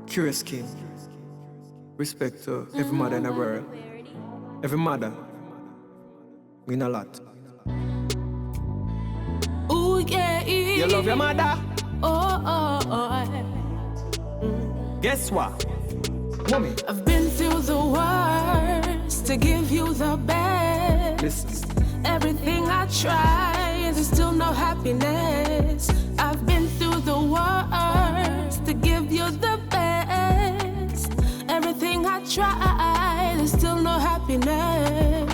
Curious King. Respect to every mother in the world. Every mother mean a lot. Ooh, yeah. You love your mother? Oh. Guess what? Mommy. I've been through the worst to give you the best. Listen. Everything I try, there's still no happiness. I've been through the worst to give you the best. Everything I try, there's still no happiness.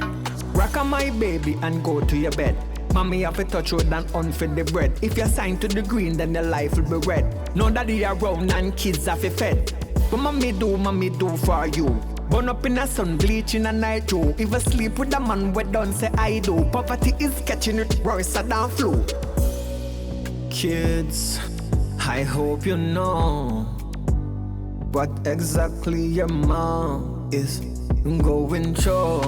Rock on my baby and go to your bed. Mommy have to touch road and unfed the bread. If you're signed to the green, then your life will be red. No daddy around and kids have to fed. What mommy do for you? Burn up in the sun, bleach in the night too. If you sleep with a man, we don't say I do. Poverty is catching it worse than flu. Kids, I hope you know what exactly your mom is going through.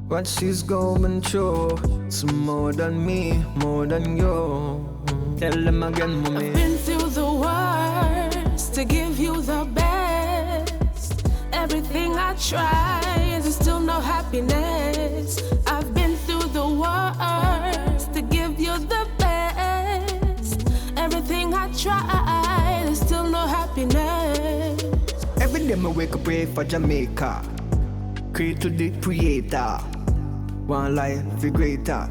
What she's going through is more than me, more than you. Tell them again, mommy. I've been through the worst to give you the best. Everything I try, there's still no happiness. I've been through the worst to give you the best. Everything I try, there's still no happiness. Every day I wake up, pray for Jamaica. Create to the creator. One life be greater.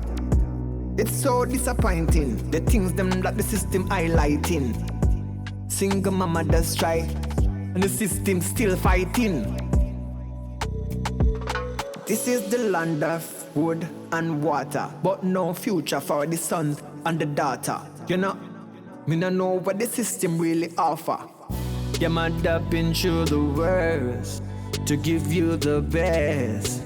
It's so disappointing, the things them that the system highlighting. Single mama does try, and the system still fighting. This is the land of wood and water, but no future for the son and the daughter. You know, me no know what the system really offer. Your mother been through the worst to give you the best.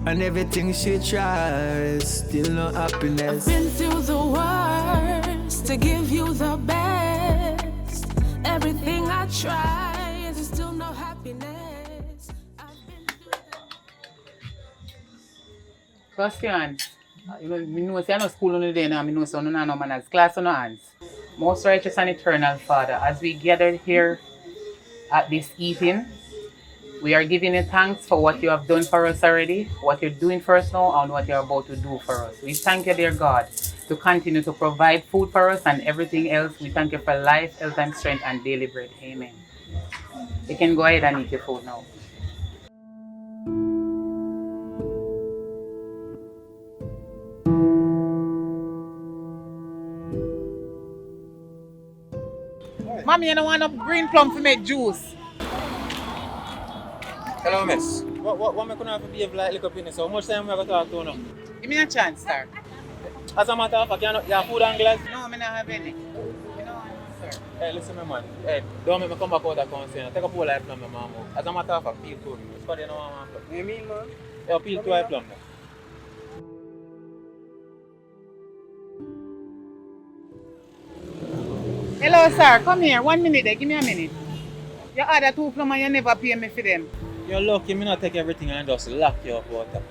And everything she tries, still no happiness. I've been through the worst to give you the best. Everything I try, there's still no happiness. Question. You know, I know school on the day now, I know so no manners. Class on no hands. Most righteous and eternal Father, as we gathered here at this evening, we are giving you thanks for what you have done for us already, what you're doing for us now, and what you're about to do for us. We thank you, dear God, to continue to provide food for us and everything else. We thank you for life, health, and strength, and daily bread. Amen. You can go ahead and eat your food now. Mommy, you don't want no green plum to make juice. Hello, miss. What am I going to have to behave like little penis? How much time am I going to talk to now? Give me a chance, sir. As a matter of fact, you have food and glass? No, I don't have any. You know, sir. Hey, listen, my man. Hey, don't make me come back out of concern. Take a whole life plum, my mom. As a matter of fact, peel two. Because you know what I'm plum. You mean, man? Yeah, peel two plum. Hello, sir. Come here. 1 minute there. Give me a minute. You order 2 plum and you never pay me for them. You're lucky me not take everything and just lock you up water.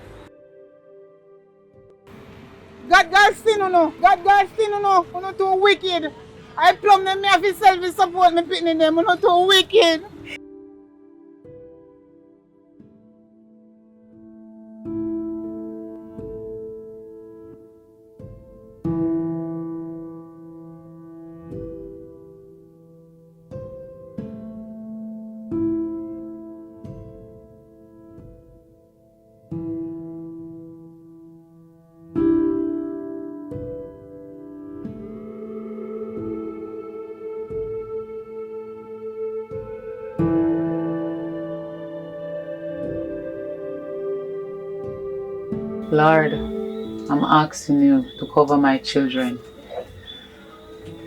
God sin, no. God sin, no. You're not too wicked. I plum them, me have to self-support me picking them. You're not too wicked. Lord, I'm asking you to cover my children.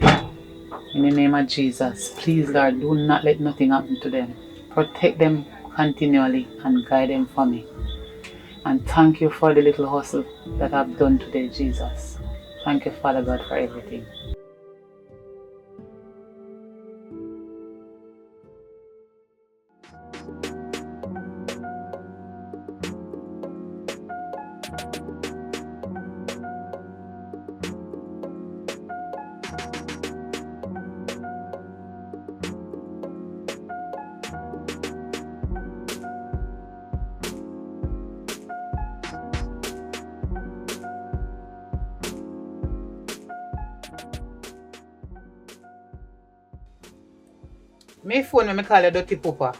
In the name of Jesus, please, Lord, do not let nothing happen to them. Protect them continually and guide them for me. And thank you for the little hustle that I've done today, Jesus. Thank you, Father God, for everything. My phone when I call you dirty pooper.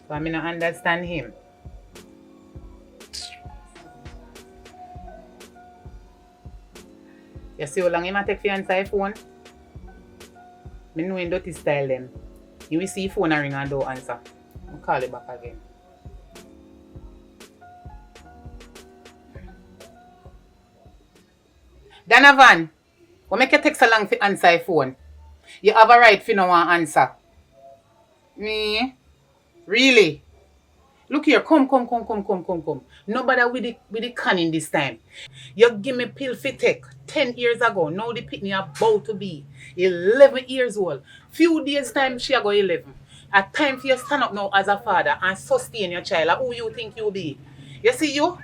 So I don't understand him. You see how long him take for answer your phone? I know him dirty style them. You will see your phone ring and don't answer. I'll call you back again. Donovan, what make you take so long to answer your phone? You have a right to no one answer. Me? Really? Look here, come. Nobody with the canning this time. You give me pill for take 10 years ago. Now the pitney about to be 11 years old. Few days time she go 11. A time for you stand up now as a father and sustain your child. Who you think you be? You see you?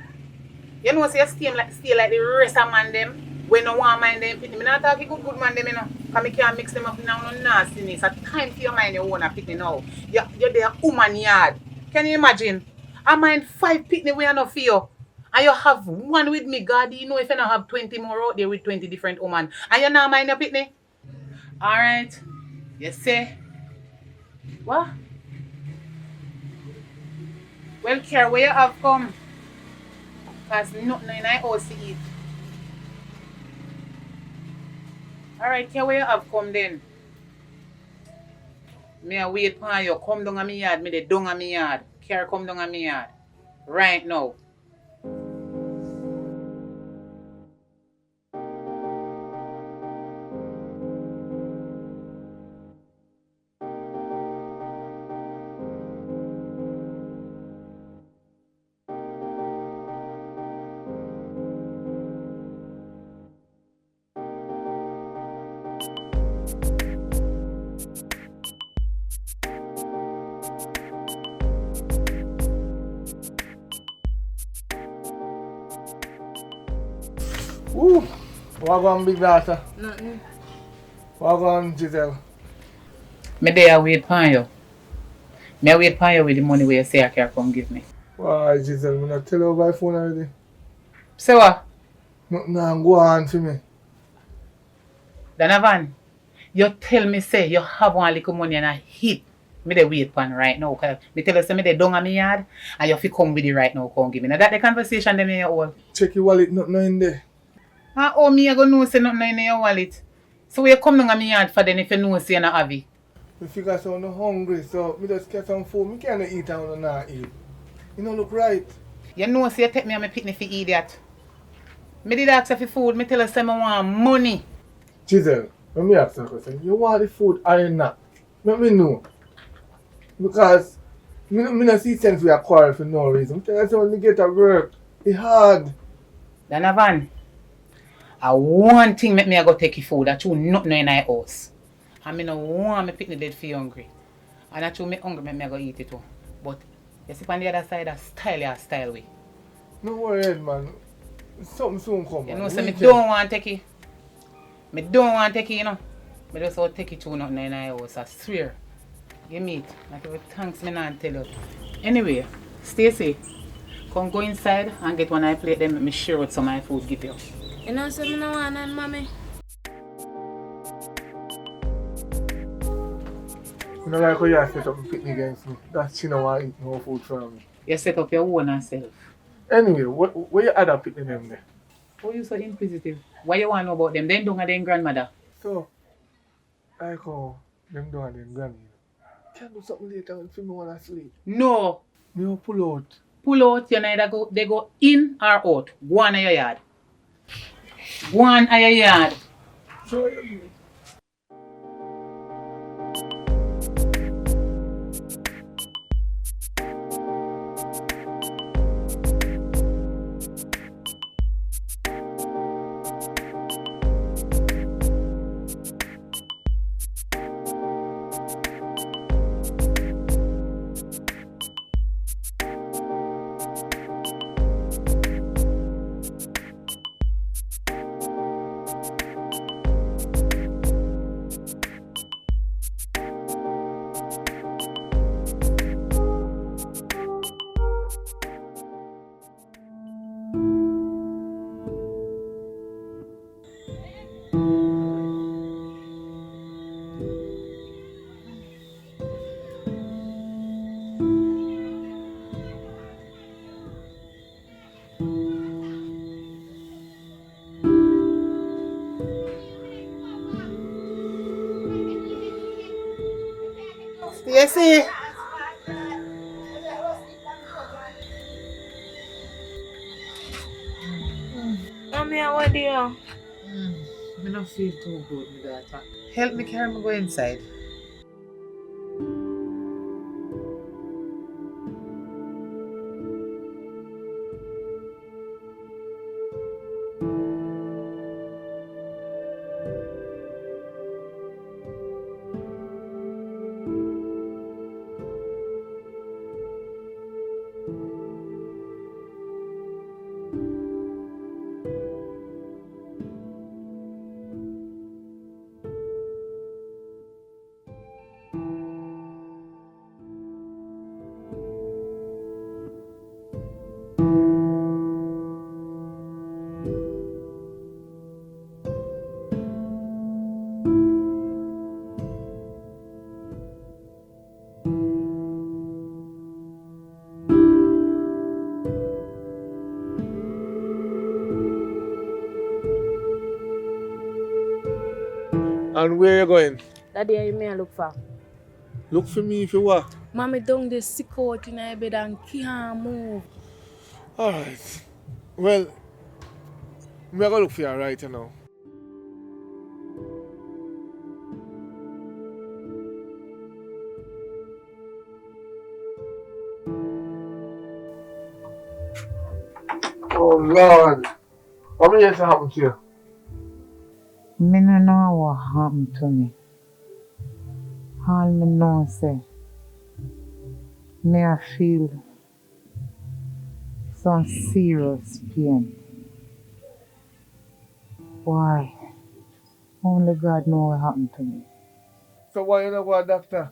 You know, so you stay like the rest of man them. When no one mind them pitney. Me not talking good man them, you know. Because me can't mix them up now, no nastiness. A time for your mind you want a pitney now. You're there woman yard. Can you imagine? I mind 5 pitney we are not for you. And you have one with me, God. You know if you don't have 20 more out there with 20 different women. And you not mind your pitney? Alright. You say? What? Well, care where you have come. Because nothing in my house to eat. Alright, care where you have come then. Me a wait for you. Come down on me yard. Me dey down on me yard. Care come down on me yard. Right now. Ooh, what going big daughter? Nothing. What going Giselle? Me there wait for you. Me wait for you with the money where you say I can come give me. Why Giselle, me not tell you by phone already. So what? Nothing go on for me. Donovan, you tell me say you have one little money and I hit. Me dey wait for right now. Cause me tell you say me dey down on me yard and you fi come with it right now, come give me. Now that the conversation them in your all. Check your wallet, nothing in there. Ah, oh, me I go know say nothing in your wallet. So you come down on me yard for then if you know say you not have it. Me figure so I'm hungry, so me just get some food. Me can't eat and not eat. You don't look right. You know say you take me and me picnic for idiot. Me did ask you for food, me tell you say me want money. Giselle, let me ask you a question. You want the food or not? Let me know. Because me not see sense we are quarrel for no reason. Me tell you say when you get to work, it's hard. Donovan, one thing make me I go take your food. That you nothing in my house. And me no want me picnic dead for hungry. And that you me hungry make me I go eat it too. But you see on the other side that style way. No worry, man. Something soon come. You man. know, so me Weekend. don't want to take it. Me don't want to take it, you know. Me just want to take it to nothing in my house, I swear. You meet. Like if thanks me not tell you. Anyway, stay safe. Come go inside and get one I plate them, make me share what some of my food give you. You know something no want and mommy? You know like how you set up a picnic against me. That's she don't want to eat no food from me. You set up your own self. Anyway, where you other picnic them there? Why you so inquisitive? Why you want to know about them? Then don't have them grandmother. So, like how them doing them granny. Can't do something later when people wanna sleep. No. Me will pull out. Pull out, you neither go they go in or out. Go on in your yard. Go on in your yard. So, see? Mommy, how are you? I don't feel too good, my daughter. Help me carry me go inside. And where you going? Daddy, you may look for. Look for me if you what? Mommy down there sick out in her bed and can't move. Alright. Well, I'm gonna look for you right now. Oh Lord. What will happen to you? Me no know what happened to me. All me know say, me I feel some serious pain. Why? Only God know what happened to me. So why you not go to a doctor?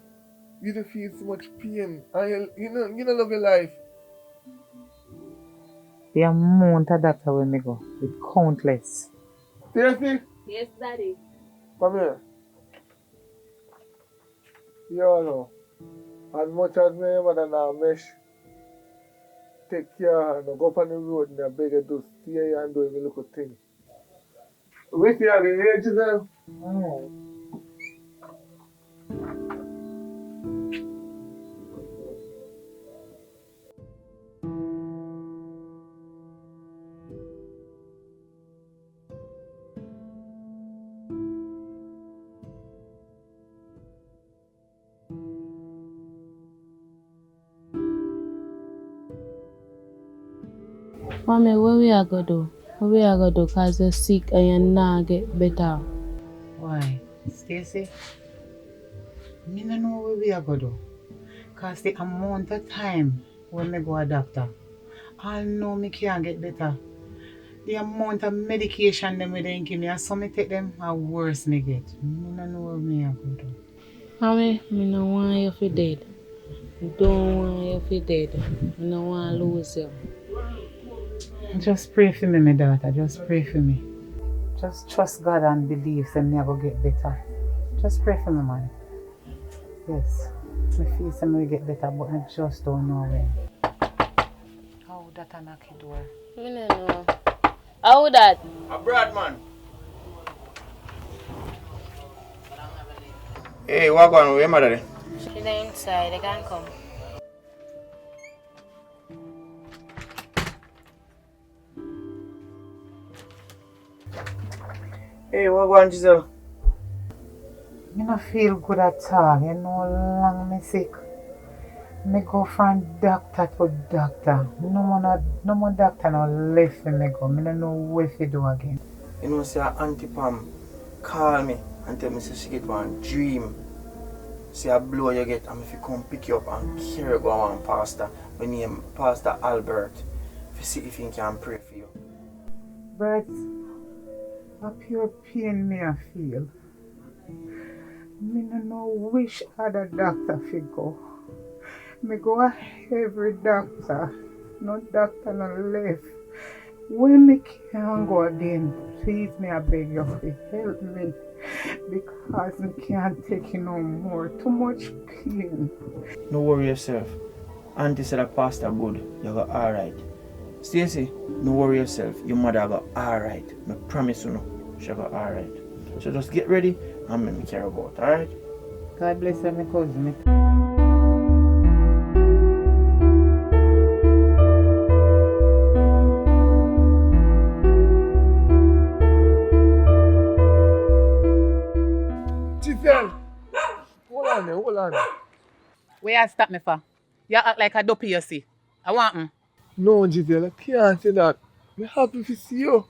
You don't feel so much pain and you don't love your life. The amount of doctor when me go, it's countless. Seriously? Yes, Daddy. Come here. You all know. As much as my mother now mesh, take care and go up on the road and I beg you to stay here and do every little thing. Wait here, the age is there. Mommy, what we are going to do? What we are going to do because you're sick and you're not get better? Why? Stacy? Me no know what we are going to do. Because the amount of time when me go a doctor, I know me can't get better. The amount of medication them we they give me, and some me take them, and worse me get. Me no know what me are going to do. Mommy, I don't want you to be dead. I don't want you to be dead. I don't want to lose you. Just pray for me, my daughter. Just pray for me. Just trust God and believe that me I go get better. Just pray for me, man. Yes. I feel that me will get better, but I just don't know when. How that a knock the door? I don't know. How that? A broad man. Hey, what going on with your mother then? She's inside. I can't come. Hey, what going on, Giselle? Me no feel good at all. You know how long me sick. Me go from doctor to doctor. No more doctor no left for me go. Me no know what to do again. You know, say Auntie Pam call me and tell me say she get one dream. Say a blow you get and if you come pick you up and carry you go on pastor. My name Pastor Albert. To see if he can pray for you. But a pure pain me I feel. Me no know which other doctor fi go. Me go a every doctor. No doctor no left. When me can't go again, please me I beg you to help me. Because me can't take it no more. Too much pain. No worry yourself. Auntie said that pastor good. You go alright. Stacy, no worry yourself. Your mother go alright. I promise you no. She go alright. So just get ready and make me care about, alright? God bless her, my cousin. plan. Where you stop me for? You act like a dopey, you see. I want him. No, Giselle, I can't say that. I'm happy to see you.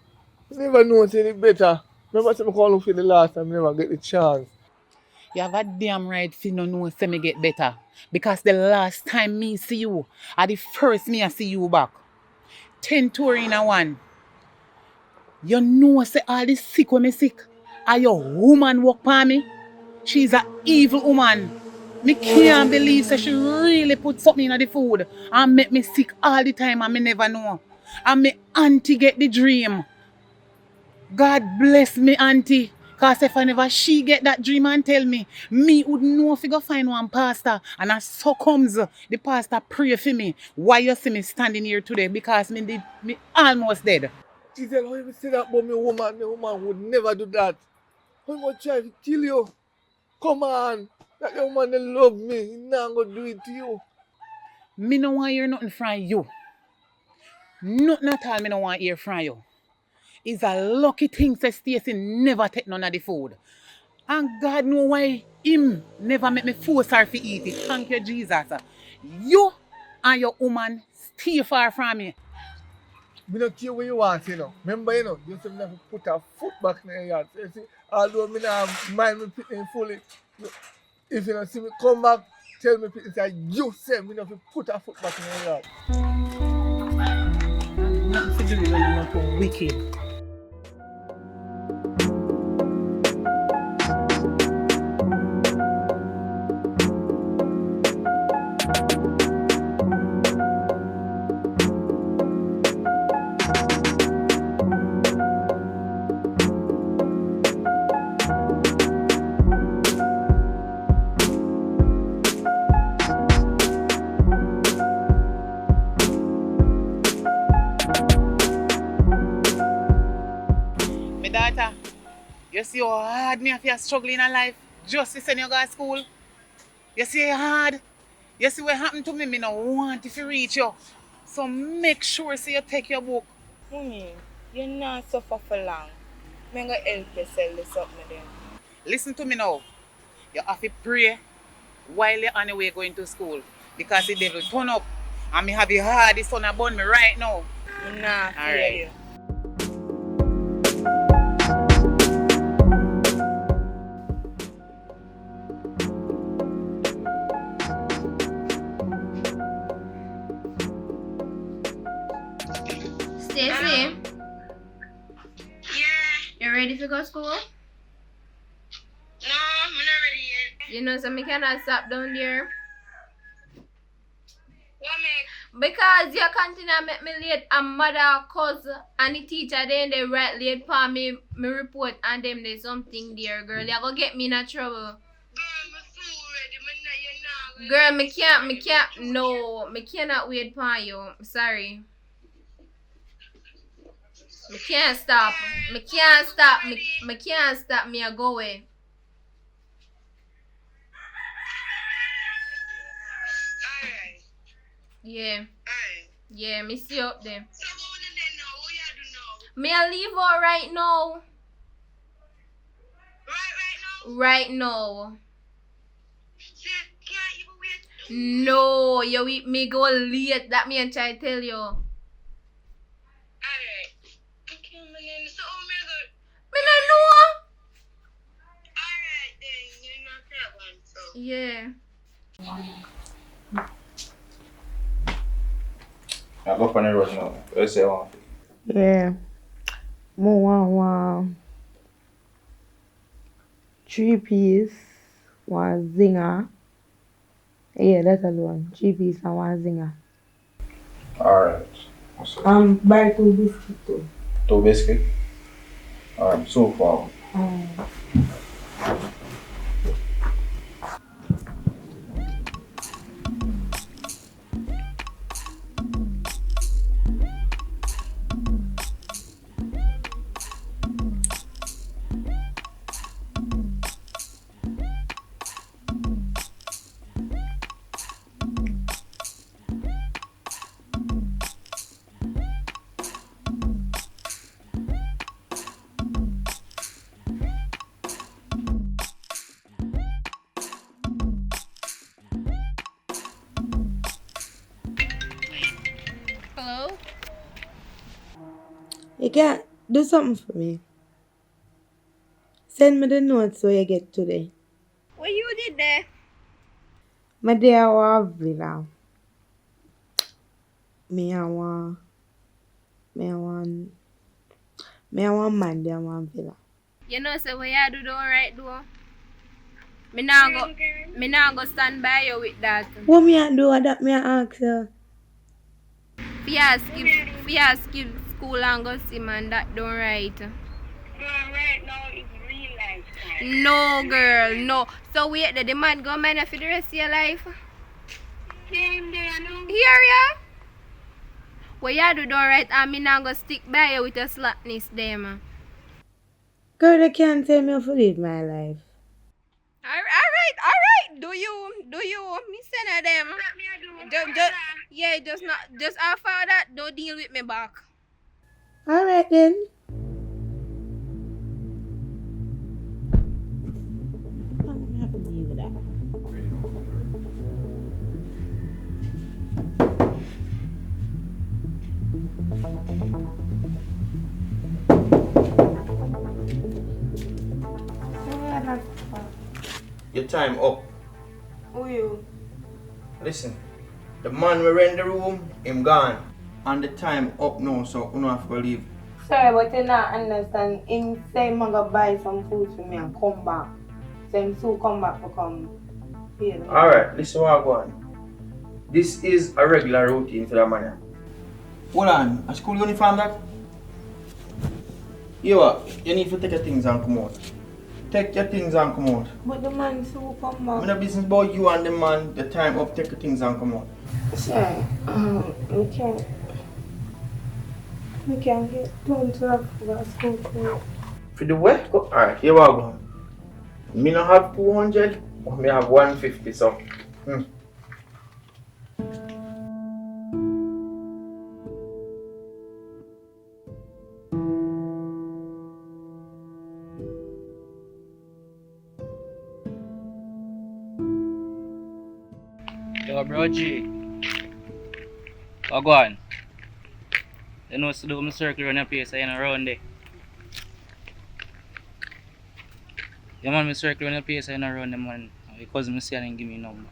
I never know any better. Remember, I called you for the last time, I never get the chance. You have a damn right for no know say me get better. Because the last time me see you, are the first me I see you back. 10 tour in a one. You know say all the sick when me sick. Are your woman work for me? She's an evil woman. Me can't believe that she really put something in the food and make me sick all the time and me never know. And me auntie get the dream. God bless me auntie. Cause if I never she get that dream and tell me would know if you go find one pastor. And as so comes the pastor pray for me. Why you see me standing here today? Because me almost dead. Giselle, how you say that about me woman? My woman would never do that. How you want to try to kill you? Come on. That young man that love me, he not gonna do it to you. Me no want hear nothing from you. Nothing at all me no want hear from you. It's a lucky thing that Stacy never take none of the food. And God know why him never make me force her to eat it. Thank you, Jesus. You and your woman stay far from me. Me don't care what you want, you know. Remember, you know, you say me have to put a foot back in the yard. So you see, although me not mind me picking fully, if you don't see me come back, tell me picking say you say me have to put a foot back in the yard. Nothing to do with you not too wicked. My daughter, you see how hard me have to struggle in life just to send you go to school? You see how hard? You see what happened to me? Me no want if you reach you. So make sure so you take your book. Mommy, you not suffer for long. I'm going to help you sell this up with them. Listen to me now. You have to pray while you're on your way going to school. Because the devil turn up. And me have it hard, the sun burn me right now. I'm not All fear right. you. Stacy, Yeah, you ready to go to school? no, I'm not ready yet. You know, so me cannot stop down there. What make? Because you continue to make me late and mother, cousin, and the teacher then they write late for me report and them there's something there, girl. You go get me in a trouble. Girl, my food ready. You're not Girl, me cannot wait for you. Sorry. Me can't stop. Me can't stop. Me can't stop me a go away. Alright, Yeah. alright. Yeah, me see you up there. So what will they know? What you do now? Me a leave out right now. Right now? Right now. See, can't even wait. No, you with me go late. That me and try to tell you. Alright. Okay, man. So me go. Me no know. Alright then, you're not that one. So. Yeah. I go on the road now. Let's say one. Yeah. More one 3-piece, one zinger. Yeah, that's alone. 3-piece and one zinger. Alright. Buy 2 biscuits too. 2 biscuits. Alright, so far. You can't do something for me. Send me the notes so you get today. What you did there? My day I want villa. Me I want me I want man there I want villa. You know, say what you do don't right do. Me now go stand by you with that. What me I do that me I ask you? Fear skip school and go see man that don't right. Right now it's real life time. No girl, no. So wait, the man go man for the rest of your life. Same day, I know. Hear ya? What you do don't right and me now go stick by you with your slackness them. Girl, they can't tell me how to live my life. Alright. Do you? Me send them. What me I do? Just after that, don't deal with me back. Alright then. I'm happy to deal with that. Your time up. Who you? Listen, the man we rent the room, him gone. And the time up now, so you don't have to leave. Sorry, but you not understand. Him say I'm gonna buy some food for me and come back. So him soon come back to come pay me. Alright, listen what I go on. This is a regular routine for the man. Hold on, a school uniform that? You need to take your things and come out. Take your things and come out. But the man soon come back. I'm not business about you and the man. The time up, take your things and come out. Sorry, we can't get down to the school for For the what? Alright, here we go. Me not have 200, but me have 150, so. Yo, bro G. What go on? You know to do my circle around the place, I ain't around there. Yeah man, my circle around the place, I ain't around them man. Because I see and give me a number.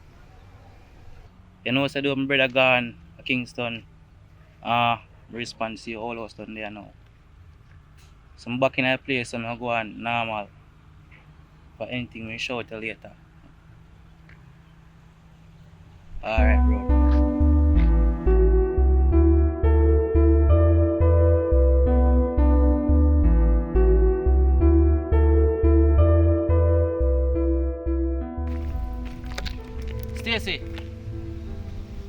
You know to do my brother gone to Kingston. Respond to you all house down there now. So I'm back in that place, so I go on normal. For anything, we show you later. Alright, bro. Stacy,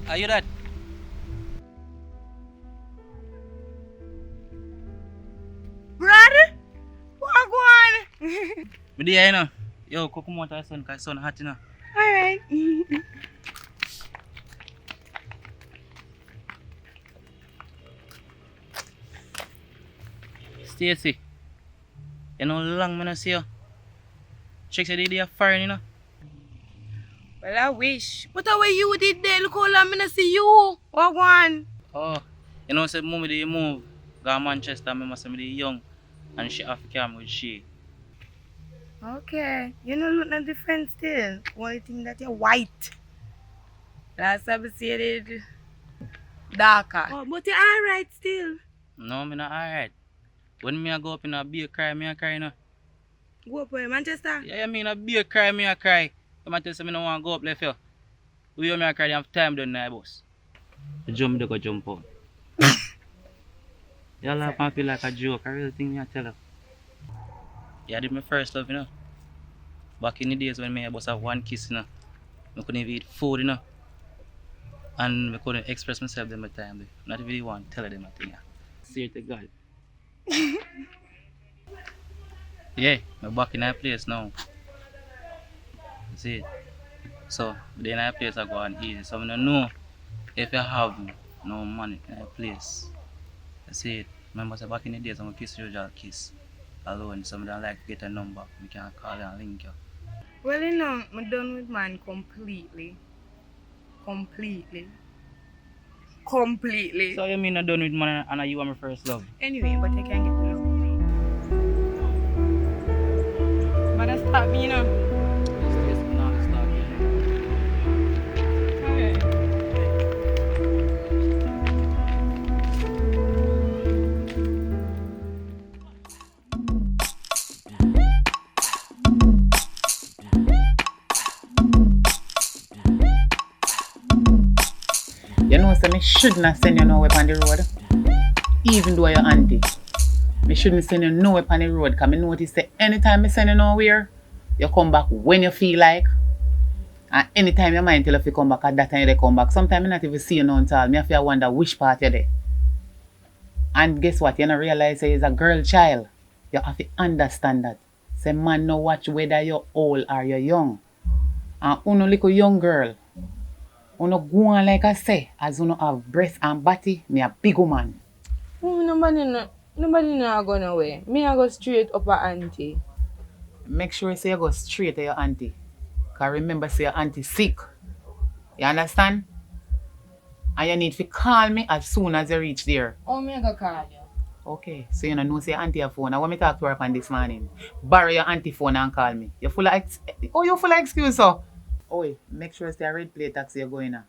are you that? Brother, what go on? Me there, you know. Yo, come out of the sun, because the sun hot, you know. Alright. Stacy, you know how long I don't see you. Check the day of foreign, you know. Well, I wish. But how you did there? Look how long I don't see you. What go on? Oh, you know, say mommy they move. Go to Manchester, I must say me young. And she have to come with she. Okay. You don't look no different still. Only thing that you're white. Last time I said it darker. Oh, but you're alright still. No, me not alright. When me I go up in a beer cry, me I cry, you know. Go up where, Manchester? Yeah, I mean a beer cry, me I cry. You might tell me no want to go up left here. We me I cry, they have time done now, boss. The jump, they go jump out. You laugh and feel like a joke, I really think me I tell her. Yeah, I did my first love, you know. Back in the days when me I just have one kiss, you know. I couldn't even eat food, you know. And I couldn't express myself them at the time. Not really want to tell them a thing. See it to God. Yeah, I'm back in that place now. See it. So, in that place I go on easy. So I don't know if you have no money in that place. See it. Remember so back in the days I'm a kiss usual kiss alone. So I don't like to get a number. We can call and link you. Well, you know, I'm done with mine completely. completely. So you mean I'm done with man and you are my first love? Anyway, but I can't get the love. But that's stop me, you know. Yes, now let's start again. Alright. You know, so me should not send you nowhere on the road. Even though you're auntie. Me shouldn't send you nowhere on the road because I notice that anytime I send you nowhere, you come back when you feel like. And anytime your mind tell you if you come back, at that time you come back. Sometimes I not even see you none at all. Me have to wonder which part you're there. And guess what? You don't realize that you're a girl child. You have to understand that. Say man no watch whether you're old or you're young. And uno little young girl, uno go on like I say, as uno have breast and body, me a big woman. Nobody not go nowhere. Me I go straight up at auntie. Make sure you say you go straight to your auntie. Because remember say your auntie sick. You understand? And you need to call me as soon as you reach there. Oh, me I go call you. Okay, so you know say your auntie a phone. I want me to talk to her upon this morning. Borrow your auntie phone and call me. You full of you full of excuse, so. Oh, make sure it's a red plate taxi you're going on.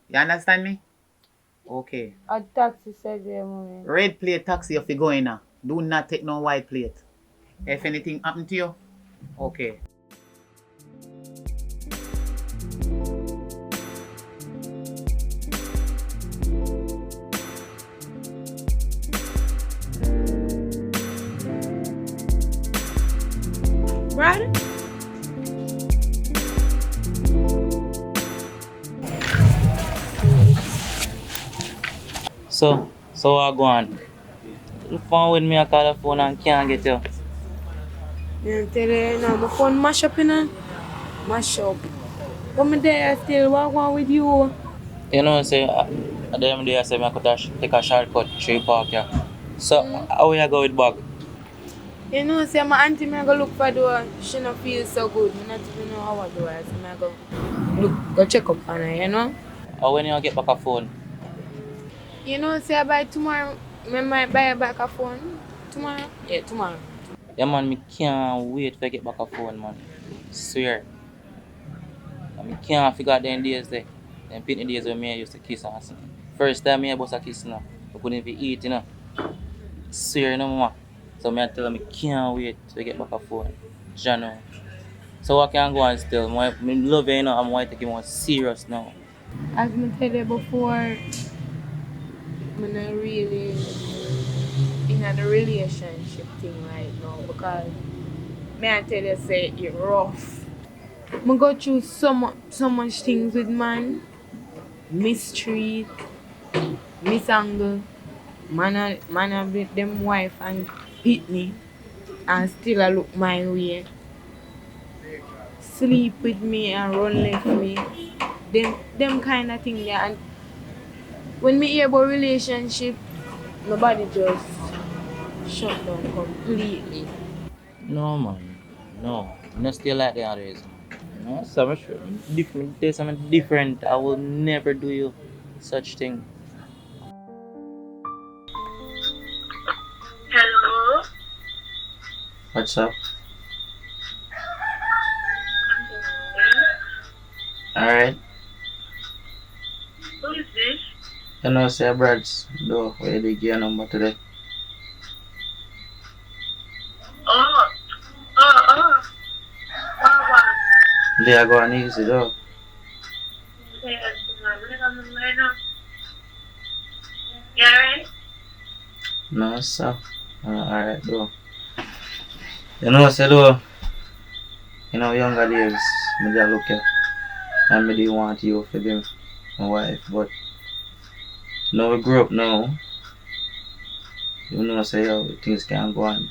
You understand me? Okay. A taxi said there, mommy. Red plate taxi if you're going on. Do not take no white plate. If anything happen to you, okay. Brother? So I go on. You phone with me, I call the phone and can't get you. Yeah, tell you now, my phone mash up, you know. Mash up. But me there still walk on with you. You know, say, at the end of the day, I say I could take a shortcut through park here. So, how will you go with bag? You know, say my auntie me go look for door. She not feel so good. Me not even know how I do it. So me go check up on her, you know. Or when you get back a phone? You know, say by tomorrow, me might buy back a phone. Tomorrow? Yeah, tomorrow. Yeah, man, me can't wait to get back a phone, man. Swear. And me can't figure out them days there. Them pitney days when me used to kiss and something. First time me bust a kiss now. I couldn't even eat, you know. Swear, you know, mama. So me I tell her me can't wait to get back a phone. Jano. So I can go on still. Me love you, you know, I'm going to take it more serious now. As me tell you before, I'm not really in a relationship thing right now because me I tell you say it's rough. I go through so much things with man. Mistreat, misangle, man a beat them wife and hit me and still I look my way. Sleep with me and run left me. Them kind of thing there. And when me hear about relationship, nobody just shut down completely. No, man. No. I'm not still like the others. No, something different. There's something different. I will never do you such thing. Hello? What's up? Alright. Who is this? You know, say Brad's door where they get your number today. Oh. They are going easy though. You alright? No, sir. Alright, though. You know, say though, you know, younger days, me just look at and me didn't want you for them, my wife, but now we grew up now, you know, say how things can go on.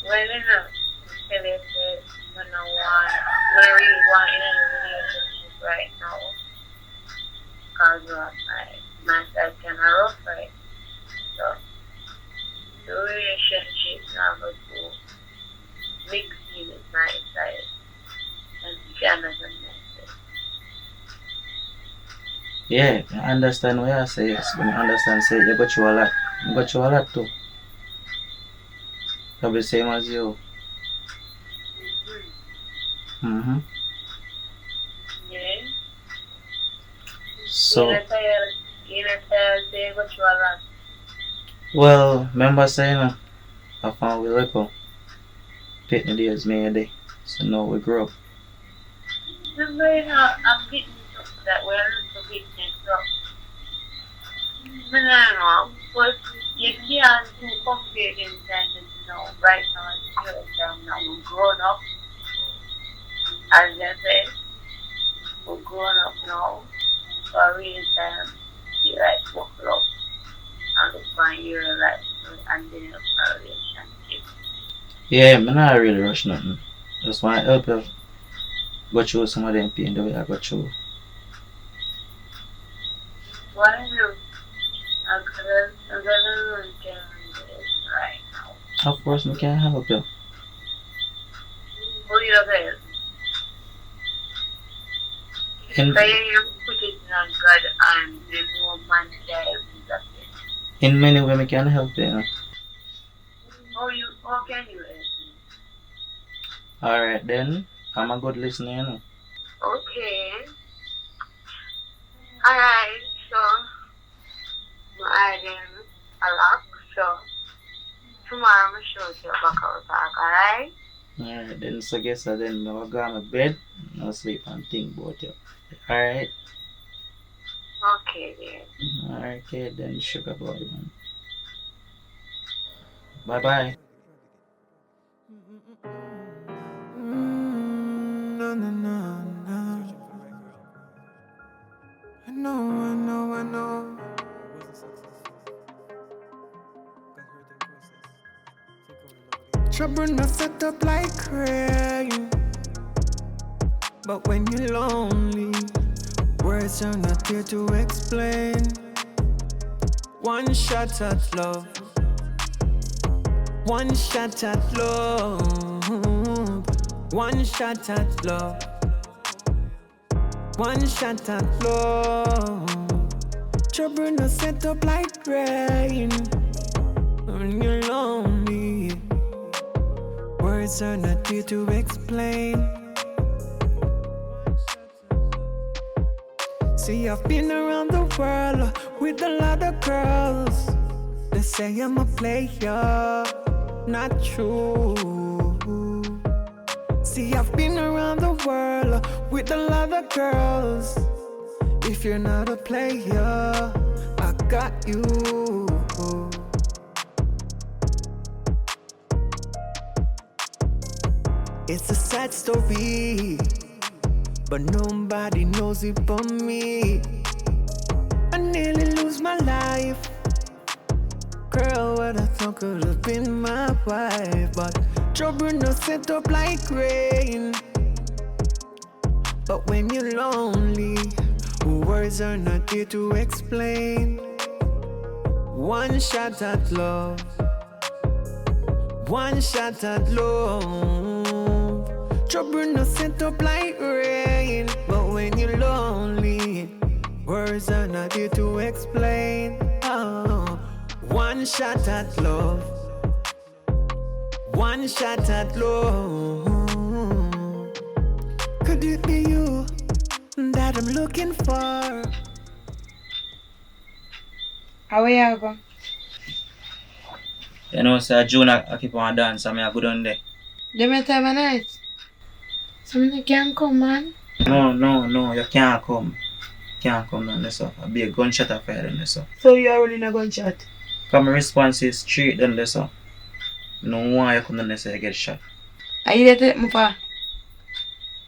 Well, you know, tell you that I really want in a relationship right now. Because of my side kind of rough right. So, the relationship now goes to mixing with my side and Jonathan my side. Yeah, I understand what you say, yes, but I understand say you got you a lot. You got you a lot too. Probably same as you. Mm-hmm. Yeah. So, You know say you got you a lot. well, remember saying I found we little pitting days made a day. So now we grow up. Just like I'm getting something that we're not getting so. But I don't know. But you can't do complicated things now. Right now, I'm now we're grown up. As I say, we're grown up now. So I really time you like buckle up and look for your life and then look for a relationship. Yeah, I'm not really rush nothing. Just want to help you go through some of them pain the way I go through. What I do, I'm gonna learn right now. Of course, I can help you. Who you guys? In, Say you put it on God and the more man dies is a thing. in many ways, I can help you. You know? How can you help me? Alright then, I'm a good listener, you know. Okay. Alright, so my then a lot, so tomorrow I'm show you back out talk, alright? Alright then, so guess I then I'll go on my bed, I'll sleep and think about you. Alright? Okay then. Alright, okay, then sugar boy, man. Bye bye. No, no, no, no. I know. Trouble not set up like rain, but when you're lonely, words are not here to explain. One shot at love, one shot at love, one shot at love, one shot at love. Trouble not set up like rain, when you're lonely, words are not here to explain. See, I've been around the world with a lot of girls. They say I'm a player, not true. See, I've been around the world with a lot of girls. If you're not a player, I got you. It's a sad story, but nobody knows it but me. I nearly lose my life. Girl, what I thought could have been my wife, but trouble no set up like rain. But when you're lonely, words are not here to explain. One shot at love, one shot at love. Trouble no set up like rain, but when you're lonely, words are not here to explain. Oh, one shot at love, one shot at love. Could it be you that I'm looking for? How are you go? You know, sir, June I keep on dance, I mean, I go down there. They may have a night. So you can't come, man. No, you can't come. Can't come down there, sir. I'll be a gunshot affair down there, sir. So you are running a gunshot? Come, my response is straight down there, sir. No one you come down there, so you get shot. Are you there, my pa?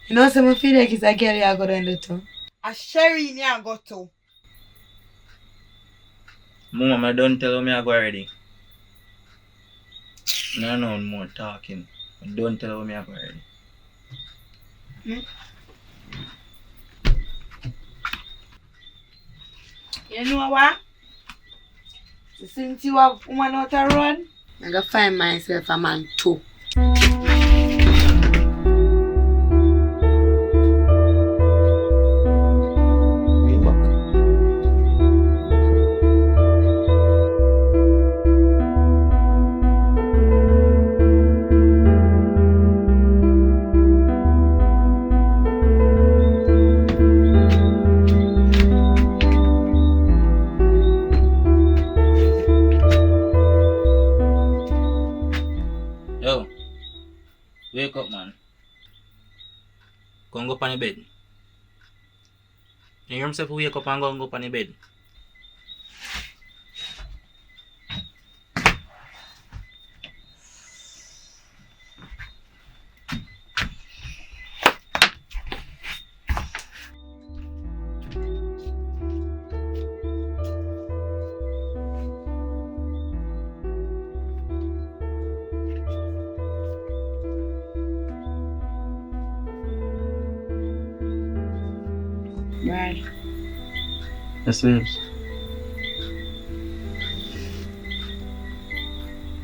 You know, some feel like it's a girl you go down there too. A Sherry you go to. Mama, I don't tell me I go already. No more talking. Don't tell me I go already. You know what? Since you have a woman out the road, I'm going to find myself a man too. Lean back. Wake up, man. Go and go up on the bed. You hear himself wake up and go up on the bed. Brad, Yes, babes.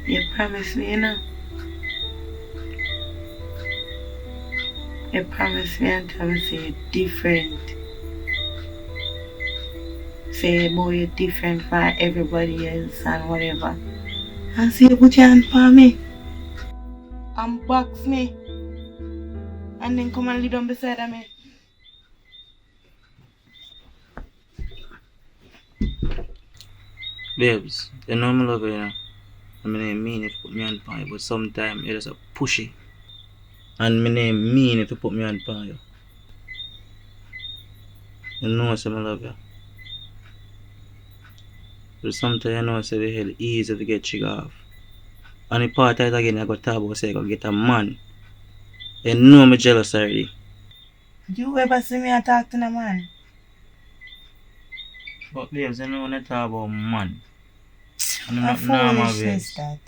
you promised me, you know? You promised me and tell me say you're different. Say boy you're different from everybody else and whatever. And say you put your hand for me. And box me. And then come and lay down beside of me. Babes, you know I love you, you know. I mean if you put me on fire, but sometimes you're just a pushy. And I mean if you put me on fire. You know I love you. But sometimes you know it's very easy to get chick off. And the part of it again I got talk about say I go get a man. You know I'm jealous already. You ever see me talk to a man? But babes, you know when I talk about man. And How I'm not normal foolish babes. is that?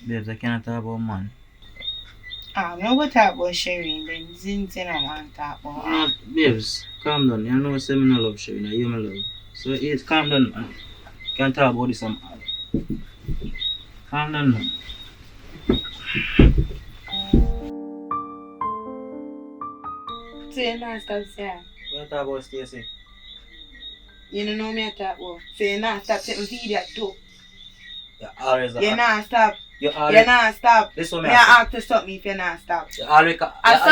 Babes, I cannot talk about man. I'm not going to talk about Sherry, then Zintin I want to talk about. No, babes, calm down. You know I say me no love Sherry, you me love. So yes, calm down, man. Can't talk about this some. Calm down, man. So you not stop saying? What you talk about Stacy? You don't know me I talk about. So you not stop saying me idiot too. You always You not stop. You You not stop. This one Me me I ask ask to stop me if you not stop. you. always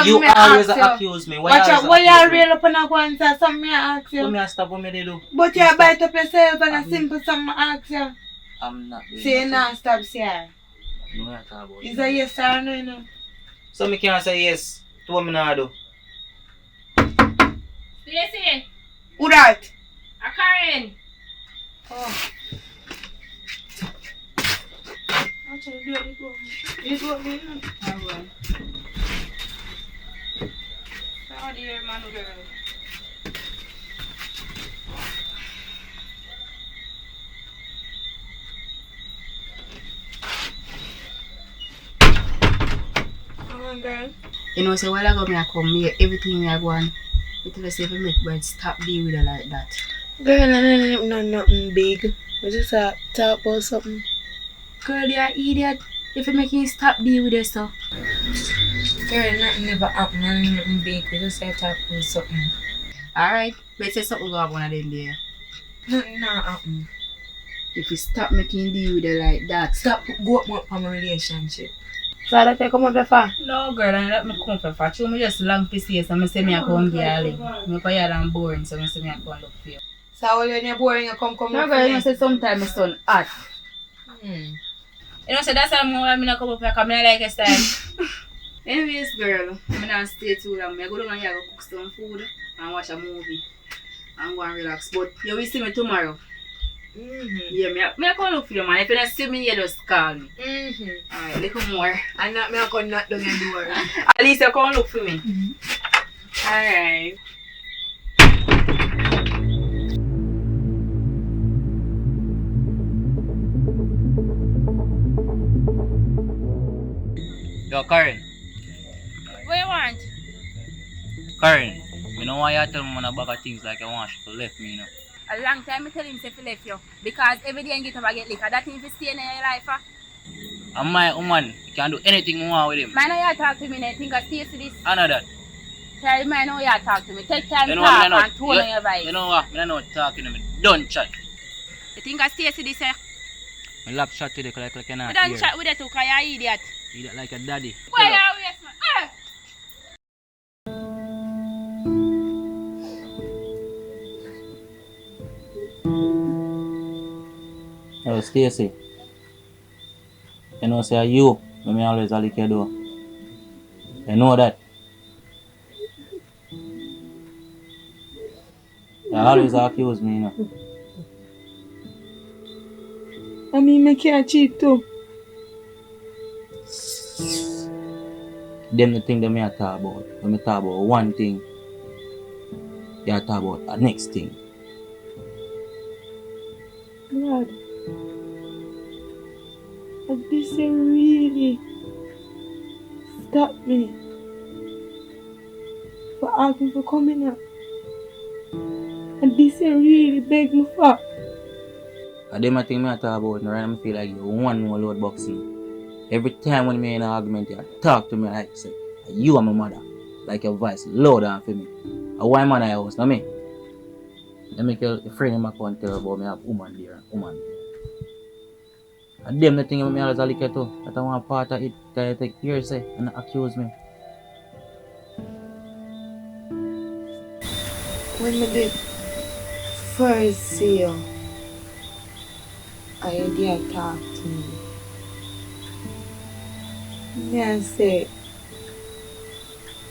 You always ask you. accuse me. Watch out, why you real up and go and say something I ask What you? me I stop what me they do? But you bite up yourself and a simple something I ask you. I'm not doing So you nothing. not stop saying? No, I talk about Is that yes or no, you know? So me can't say yes to what me not do. Stacy, Who that? a Karen. Oh. Actually, do it, go. You go, me. Alright. How dear man girl. Come on, girl. You know, so while I go, me I come here, everything I go on. But if I say if I make bread, stop dealing with her like that. Girl, no, nothing big. We just talk about something. Girl, you're an idiot. If you make him stop dealing with her stuff. Girl, nothing never happen, nothing big. We just talk about something. Alright, but say something go up one of them there. Nothing not happen. If you stop making deal with her like that. Stop go up on my relationship. So that you come up here for? No girl, I let me come for fat. You me just long to see so I say me I come girl. Me for you and boring, so I say me I come look for you. So when you're boring, you come No look girl, for you me? say sometimes my son hot. You know, so that's why I'm not come up here because I like your style. Anyways, girl, I'm not stay too long. I go down and here go cook some food and watch a movie. I'm going to relax. But you will see me tomorrow. Yeah, me I come look for you, man. If you don't see me, you just call me. Alright, little more. And not me I come knock down your door. At least you come look for me. Alright. Yo, Karen. What you want? Karen, you know why you tell me about bag of things like you want to left me, you know? A long time I tell him to left you. Because every day I get up I get liquor. That thing to stay in your life. I'm my woman. You can do anything you want with him. Man, you talk to me and think I stay to this. I know that. Tell me I know you talk to me. Take time You to know what, talk and tone on your voice. You know what? I don't know what talking to me. Don't chat. You think I stay to this? My lap chat today because like you're not We don't here. chat with you too because you're an idiot. You look like a daddy. Why you waste man? Oh, Stacy. You know, say you But me always a lick you though. You know that. You always accuse me, you know. I mean, I can't cheat too. Them the thing that me a talk about. When me talk about one thing, you talk about the next thing. God. And this really stopped me for asking for coming up. And this really beg me for. And them a thing me a talk about, and right now I feel like you one more load boxing. Every time when me in an argument, you talk to me like say, you are my mother. Like your voice louder for me. And why man I house, not me? Let me tell a friend in my country tell about me have woman there, woman there. And them the thing me always a lick at too. That I want part of it, that I take years say, and accuse me. When I did first see you, I did talk to me. I say,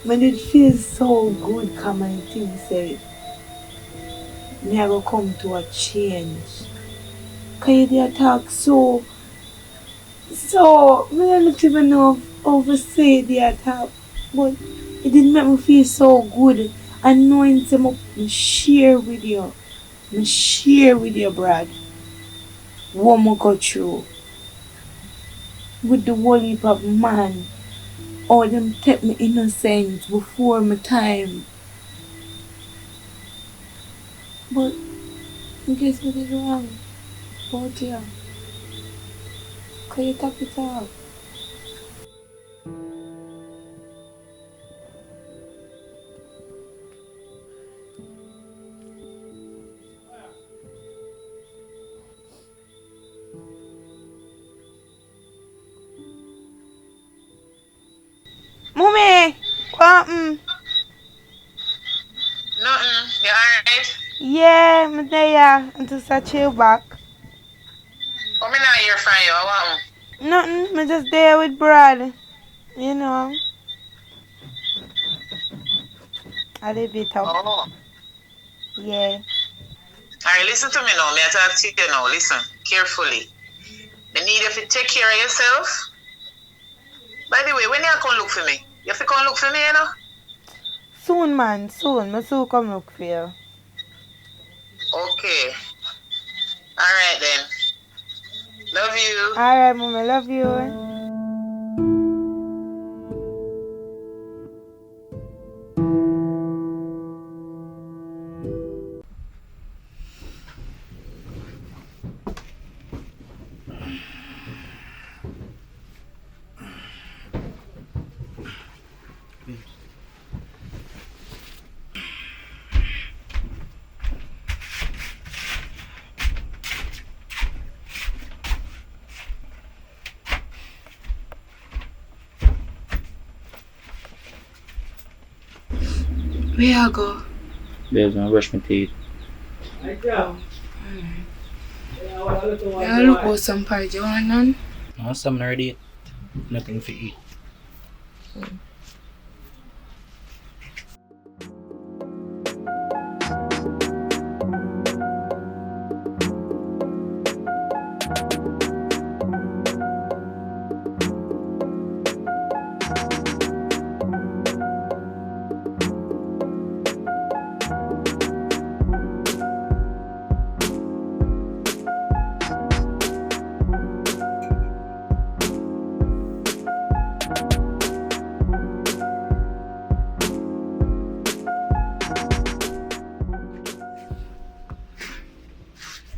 I did feel so good because my thing said, me I go come to a change. Because you did talk so, I don't even know how to say the talk, but it did make me feel so good. And knowing that I share with you, Brad, what I go through with the whole heap of man. Or them take me innocent before my time. But I guess what is wrong about you? Can you talk it out? Mommy, what happened? Nothing. You alright? Yeah, I'm there until I chill back. What me not hear from you? What happened? Nothing, I'm just there with Brad. You know, a little bit up. Oh. Yeah. Alright, listen to me now. Me I talk to you now. Listen carefully. Me need you to take care of yourself. By the way, when you come look for me? You have to come look for me, you know? Soon, man, soon. I soon come look for you. Okay. Alright then. Love you. Alright, Mommy, love you. Where I go? Babes, I'm brush my teeth. Oh. I look for some pie. Do you want none? I want something already. Nothing to eat.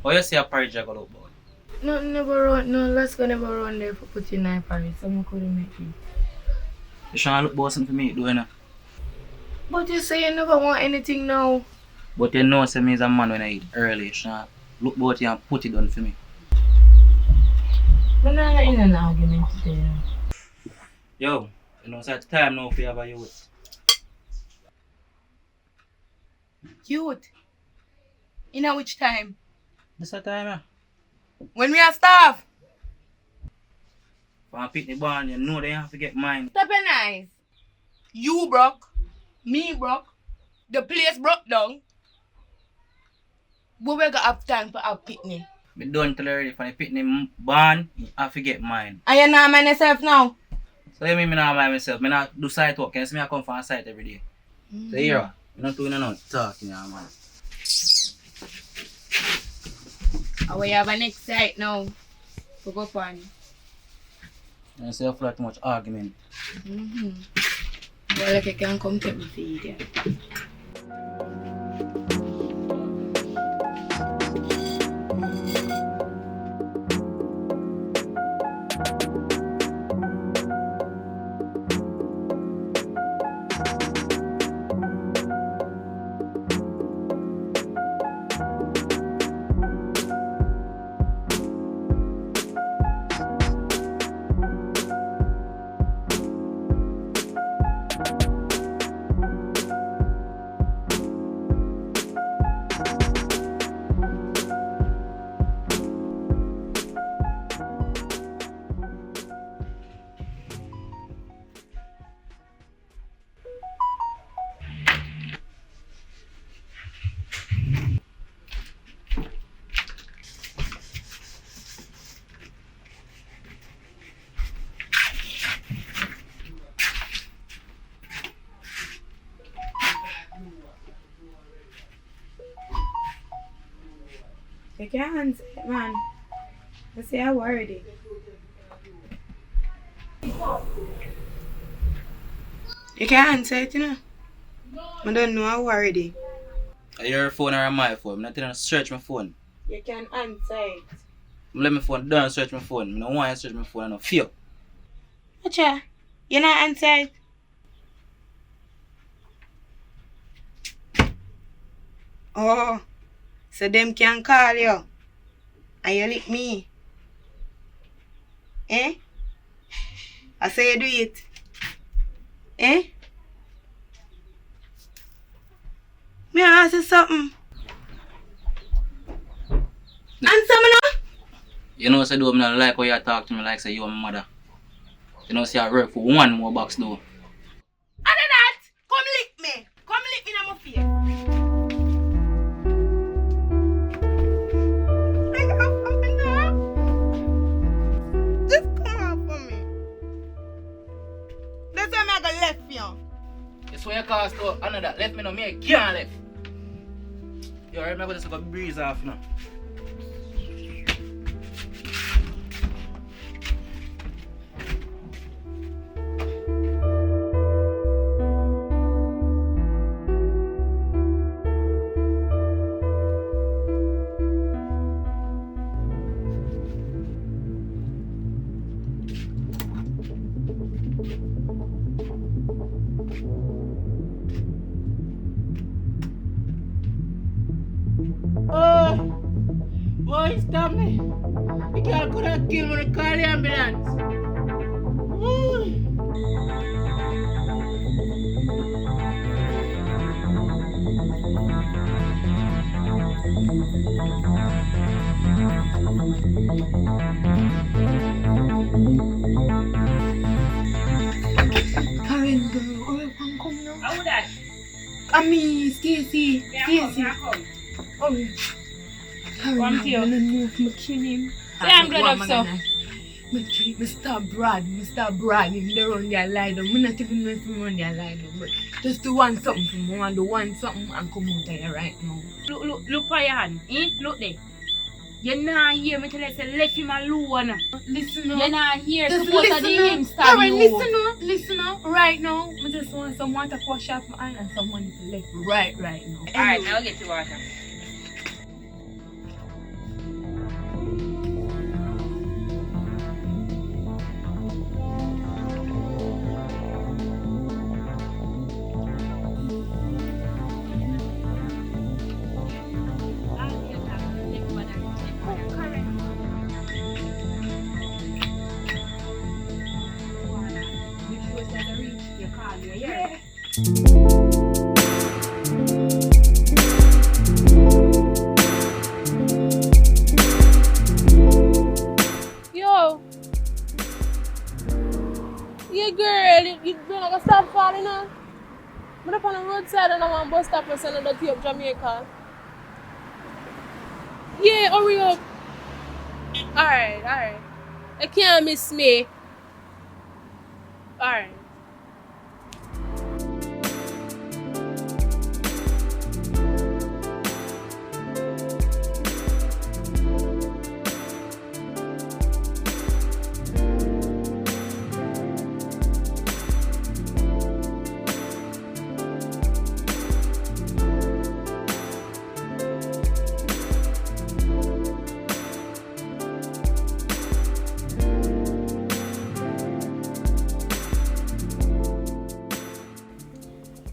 How you say a porridge go look about? Nothing never run. No, let's go never run there for putting in porridge. Someone couldn't make it. You trying to look about something for me, do you know? But you say you never want anything now. But you know, say me is a man when I eat early. You trying to look about you and put it on for me. I'm not in an argument today. Yo, you know, it's at time now for you have a youth. Youth? In a which time? This a time, yeah. When we are starved? I pick the bond, you know they have to get mine. Stop it nice. You broke. Me broke. The place broke down. We will have time for our picnic. Me done tell her if I pick the bond, you have to get mine. And you not mind yourself now? So you mean me not mind myself? Me not do site work. You see me I come from a site every day. So here, you not doing no talking, man. And we have a next site now. To go on. You see, I feel like too much argument. Well, like I can come take me feed you. You can't answer it, man. I say I'm worried. You can't answer it, you know. I don't know how worried. Are your phone or my phone? I'm not telling you to search my phone. You can answer it. Let my phone down and search my phone. I don't want you to search my phone, I don't feel. Acha, you not answer it. Oh, so them can call you. And you lick me. Eh? I say you do it. Eh? Me ask you something. Answer me now. You know, say, I don't like how you talk to me like say you're my mother. You know, say I work for one more box though. Other that, come lick me. Come lick me in my face. Just come out for me. That's why I'm gonna left you. It's why you call store another. Let me know, me I can't left. You alright, I'm just gonna breeze off now. Boy, stop me. The girl could have killed me to call the ambulance. Karen, girl, hurry up and come now. How would that? I mean, Stacy. Stacy. Oh, Come to you. I don't know if I kill him. Say I'm glad of so. Mr. Brad, him they run their lie down. I not even know if him run their lie down, but just do want something from me, want to want something and come out of here right now. Look for your hand. Look there. You're not here, me tell you, say left him alone. Listen up. You're not here, Just suppose listen the up. him stab Karen, you. listen up. Right now, I just want someone to wash off my hand and someone to left right now. Alright, now I'll get you water. Yeah, girl, you gonna stop falling on? I'm up on the roadside and I want bus stop and send another up Jamaica. Yeah, hurry up. Alright. You can't miss me. Alright.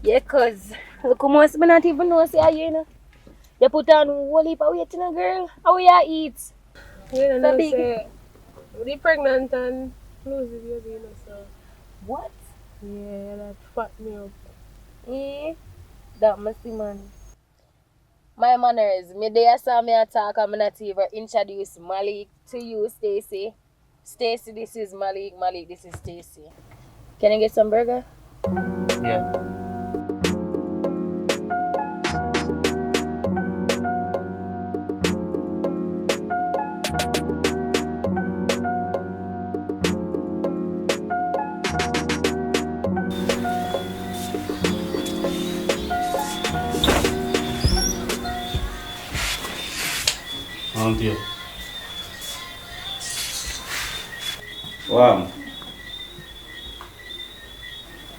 Yeah, cause look how much me not even know say you know. You put on whole heap of weight, you know, girl. How you eat? You don't So know, big. say, you're pregnant and lose the baby, you know, so. What? Yeah, that fat me up. Eh? That must be man. My manners. Me there saw me attack and me not even introduce Malik to you, Stacy. Stacy, this is Malik. Malik, this is Stacy. Can I get some burger? Yeah. On to you. Wow.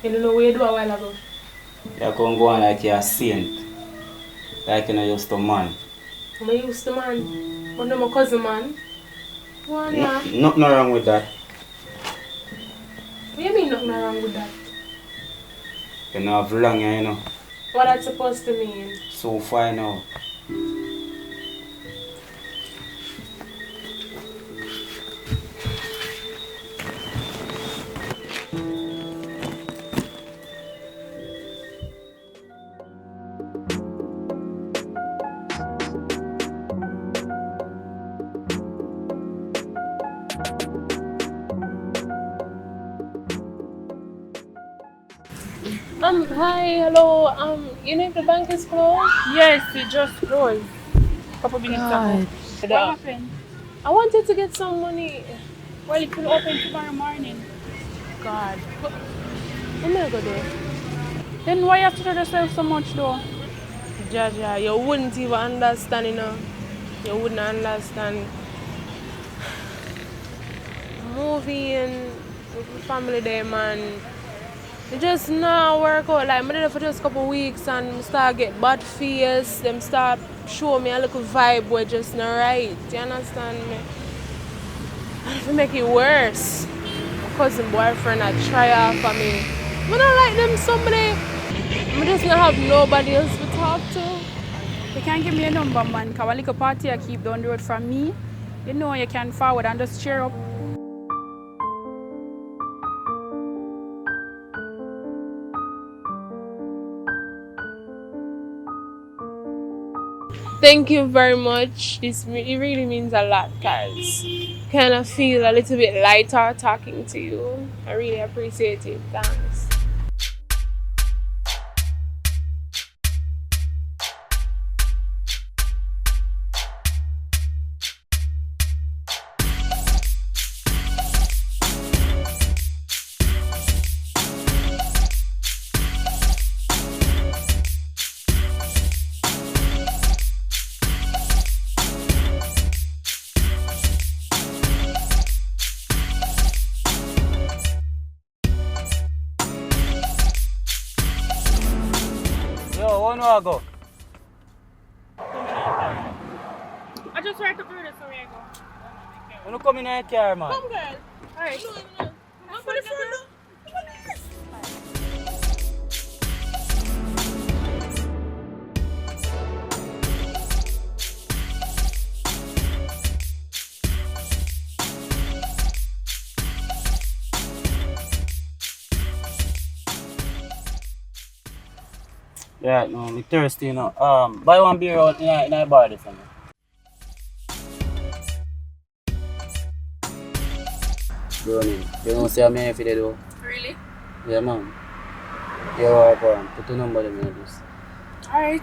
You don't know what you do a while ago. You can go on like you're a saint. Like you know used to man. I'm used to man. But I'm a cousin man. One man. Nothing wrong with that. What do you mean nothing wrong with that? You know have long you know. What that's supposed to mean? So far now. Hi, hello. You know if the bank is closed? Yes, it just closed. Couple minutes ago. What happened? I wanted to get some money. Well, it will open tomorrow morning. God. I'm gonna go there. Then why you have to charge yourself so much though? Jaja, you wouldn't even understand, you know. You wouldn't understand. Moving with my family there, man. It just now work out. Like, I did it for just a couple of weeks and start get bad fears. Them start show me a little vibe where just not right. You understand me? And if it make it worse, my cousin boyfriend had try off for me. I don't like them somebody. I just not have nobody else to talk to. You can give me a number, man, because a little party I keep down the road from me. You know you can forward and just cheer up. Thank you very much. It really means a lot, guys. Kind of feel a little bit lighter talking to you. I really appreciate it. Thanks. Yo, one more go. I just tried to do this so I go. When you come in your car, man. Come, girl. Alright. I'm for the front. Yeah, no, I'm thirsty, you know. Buy one beer out in a bar this summer. Running. You don't see how many for they do? Really? Yeah, man. Yeah, put the number in the list. Alright.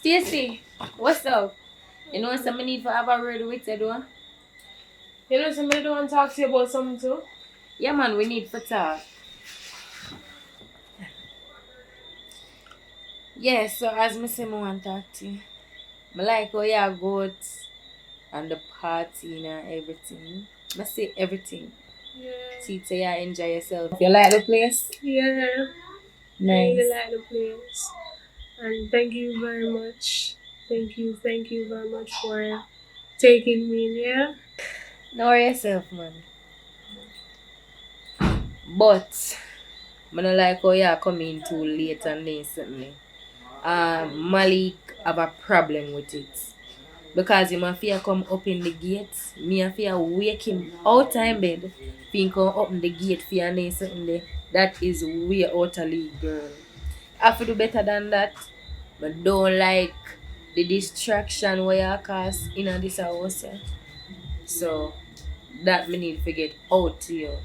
Stacy, what's up? You know something need to have a word with you, though? You know somebody don't want to talk to you about something too? Yeah, man, we need to talk. Yeah, so as I say, I want to talk to you. I like how you go out and the party and everything. I say everything. Yeah. See, so you enjoy yourself. You like the place? Yeah. I Nice. really like the place. And thank you very much. Thank you very much for taking me in, yeah? Know yourself, man. But I don't like how you come in too late and then something. Malik have a problem with it. Because him have to come up in the gate. Me have to wake him out of bed. For him come open the gate for you and something there. That is way out of league, girl. I have to do better than that. But don't like the distraction where you cause in this house. Yeah. So that me need to get out to you.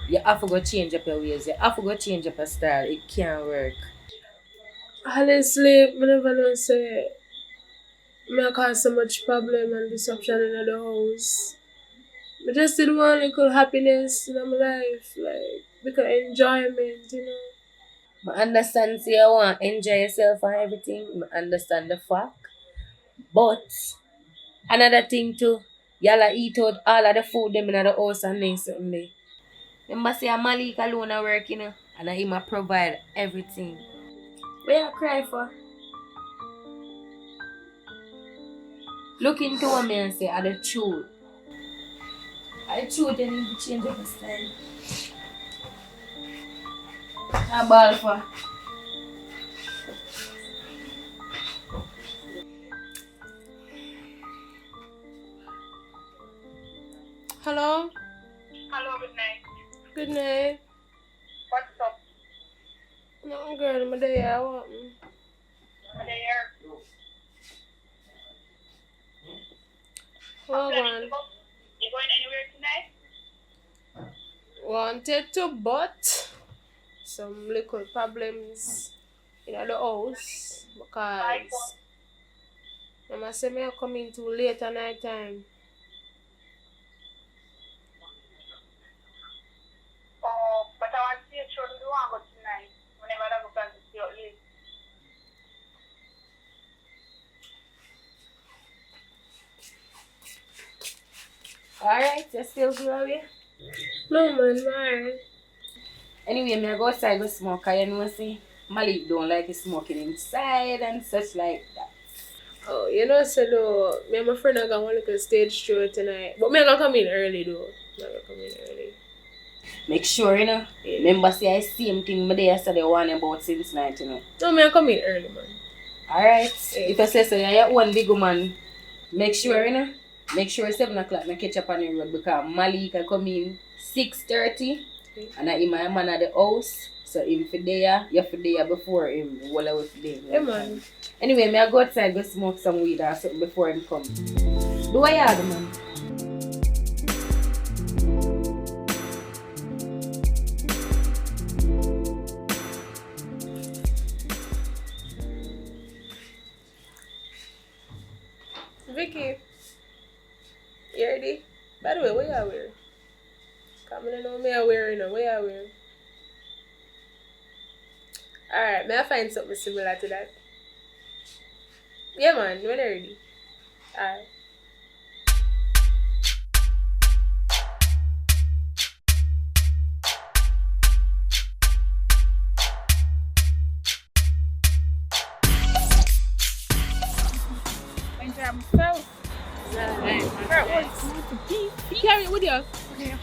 You have to go change up your ways. You have to go change up your style. It can't work. Honestly, I never know say I cause so much problem and disruption in the house. I just did want little happiness in my life, like little enjoyment, you know. I understand say you want to enjoy yourself and everything. I understand the fact. But another thing too, y'all eat out all of the food them in the house and then something there. Remember say Malik alone a work, you know, and him a provide everything. What you cry for? Look into me and say, the truth. The truth, you need to change your style. A ball for. Hello? Hello, good night. Good night. What's up? No, girl, I'm there. What? I'm there. Hold on. You going anywhere tonight? Wanted to, but some little problems in the house because Mama said me coming too late at night time. Oh, but I want to see you sure you want to go tonight. Whenever I go plan to see you late. Alright, you still go away? No man, man. Anyway, me go outside go smoke, cause you know see Malik don't like his smoking inside and such like that. Oh, you know, so though, me and my friend are going to stage show tonight. But me gonna come in early though. Me gonna come in early. Make sure, you know. Yeah. Remember, say I same thing me there yesterday warn about since night, you know. No, me come in early, man. Alright. Yeah. If I say so, you're your own big woman. Make sure, you know. Make sure 7 o'clock I catch up on the road because Malik can come in 6:30 and I'm my man at the house. So him for there, you for there before him while I was there. Yeah, man. Anyway, me I go outside go smoke some weed or something before him come. Do I have man? Vicky, you ready? By the way, what you wearing? Come on, know me I wearing now. What you wearing? Alright, may I find something similar to that? Yeah, man. When you ready? Alright. Enjoy myself. You carry it with you. Okay.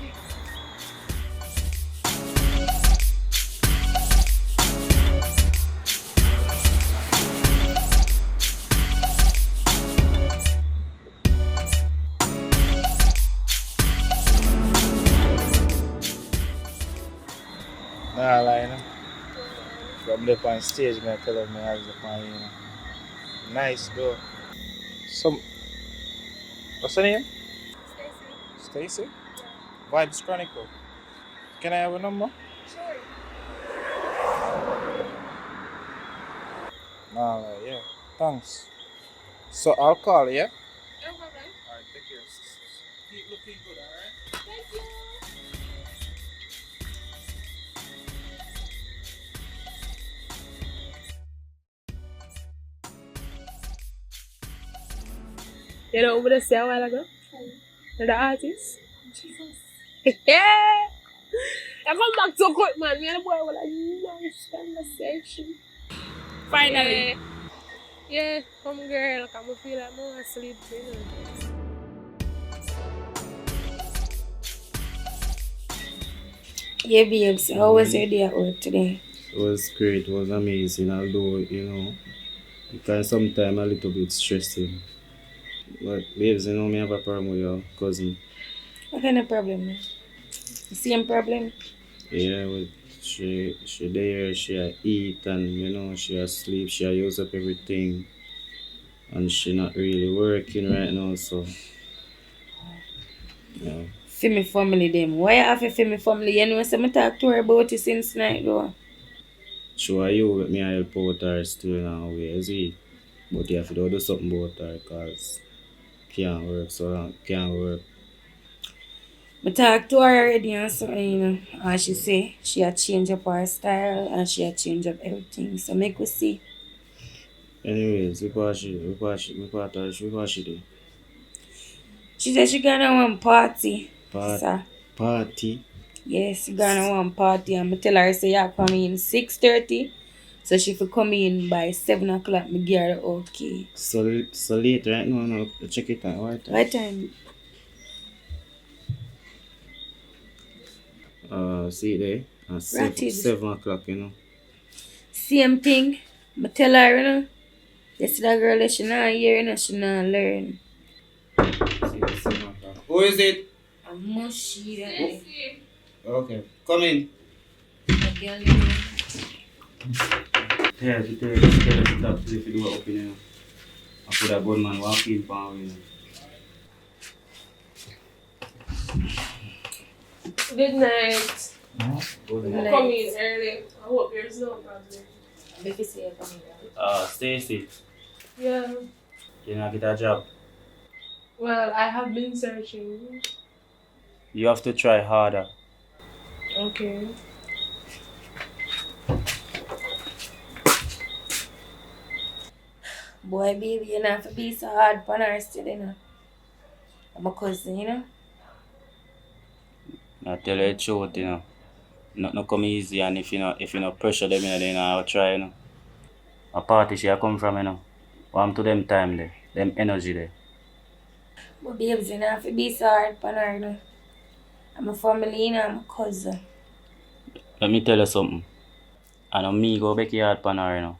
Nah, lie, no. From the on stage, I tell them I was the pan, Nice, though. Some, what's her name? Stacy? Vibes Chronicle. Can I have a number? Sure. Nah, lie, yeah. Thanks. So I'll call you, yeah? No problem. Alright, take care. Keep looking good, alright? Thank you. You know what I say a while ago? You're the artist? Yeah! I come back so quick, man. Me and the boy were like, nice conversation. Finally. Yeah, come girl. Come feel like I'm asleep, you know. Yeah, babes, how was your day at work today? It was great, it was amazing, although, it can sometimes a little bit stressing. But babes, me have a problem with your cousin. What kind of problem, man? The same problem? Yeah, well, she there, she eat and she sleep, she use up everything. And she not really working right now, so yeah. For my family them. Why you have a for my family? You know, so I talk to her about it since night though. Sure you with me I help out her still now, is it? But you have to do something about her because can't work so long, can't work. I talk to her already and so, and she say she had change up her style and she had change up everything. So make we see. Anyways, what she do? She said she gonna one party. So, Party? yes, she gonna one party and I tell her say you come in 6:30. So she for come in by 7 o'clock, me give her the okay. So late right now, no, check it out. What time? What time? See there? At 7 o'clock, Same thing. I tell her, this that girl that she not hear, she not learn. See, 7 o'clock. Who is it? A mushy. Okay, come in. Yeah, she tell us to stop if you do it up in here. I put a gunman walk in for me. Good night. Good night. Come in early. I hope there's no problem. Baby say you're coming Stacy, Yeah. you not get a job. Well, I have been searching. You have to try harder. Okay. Boy, baby, you not have to be so hard on her still, I'm a cousin, I tell you the truth, Not come easy, and if you not pressure them, then I'll try, A party she come from, Warm to them time there, them energy there. But babes, you not have to be so hard on her, I'm a family, I'm a cousin. Let me tell you something. I know me go back hard on her,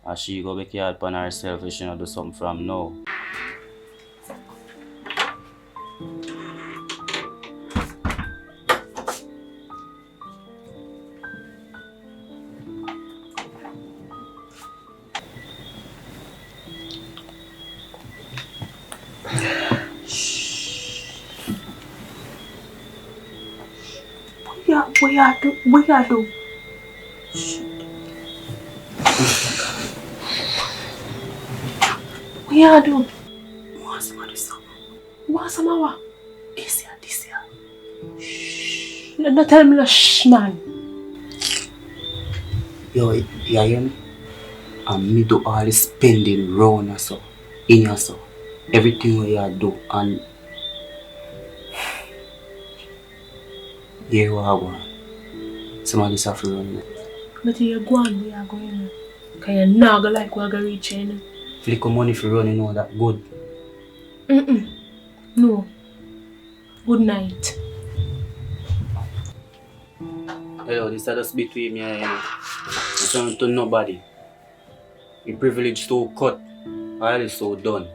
And she go back hard on herself if she not do something from now. What you do? What you do? What's the matter? This year. Shh. Don't tell me no shh, man. Yo, you hear me? And me do all the spending round or so, in your so. Everything what you do and here what I want. Somebody suffer run. But you go on where you going. Because you not go like we're going to reach in. Flick money for running all that good. No. Good night. Hello, this is just between me and you. It's not to nobody. Your privilege so cut. All is so done.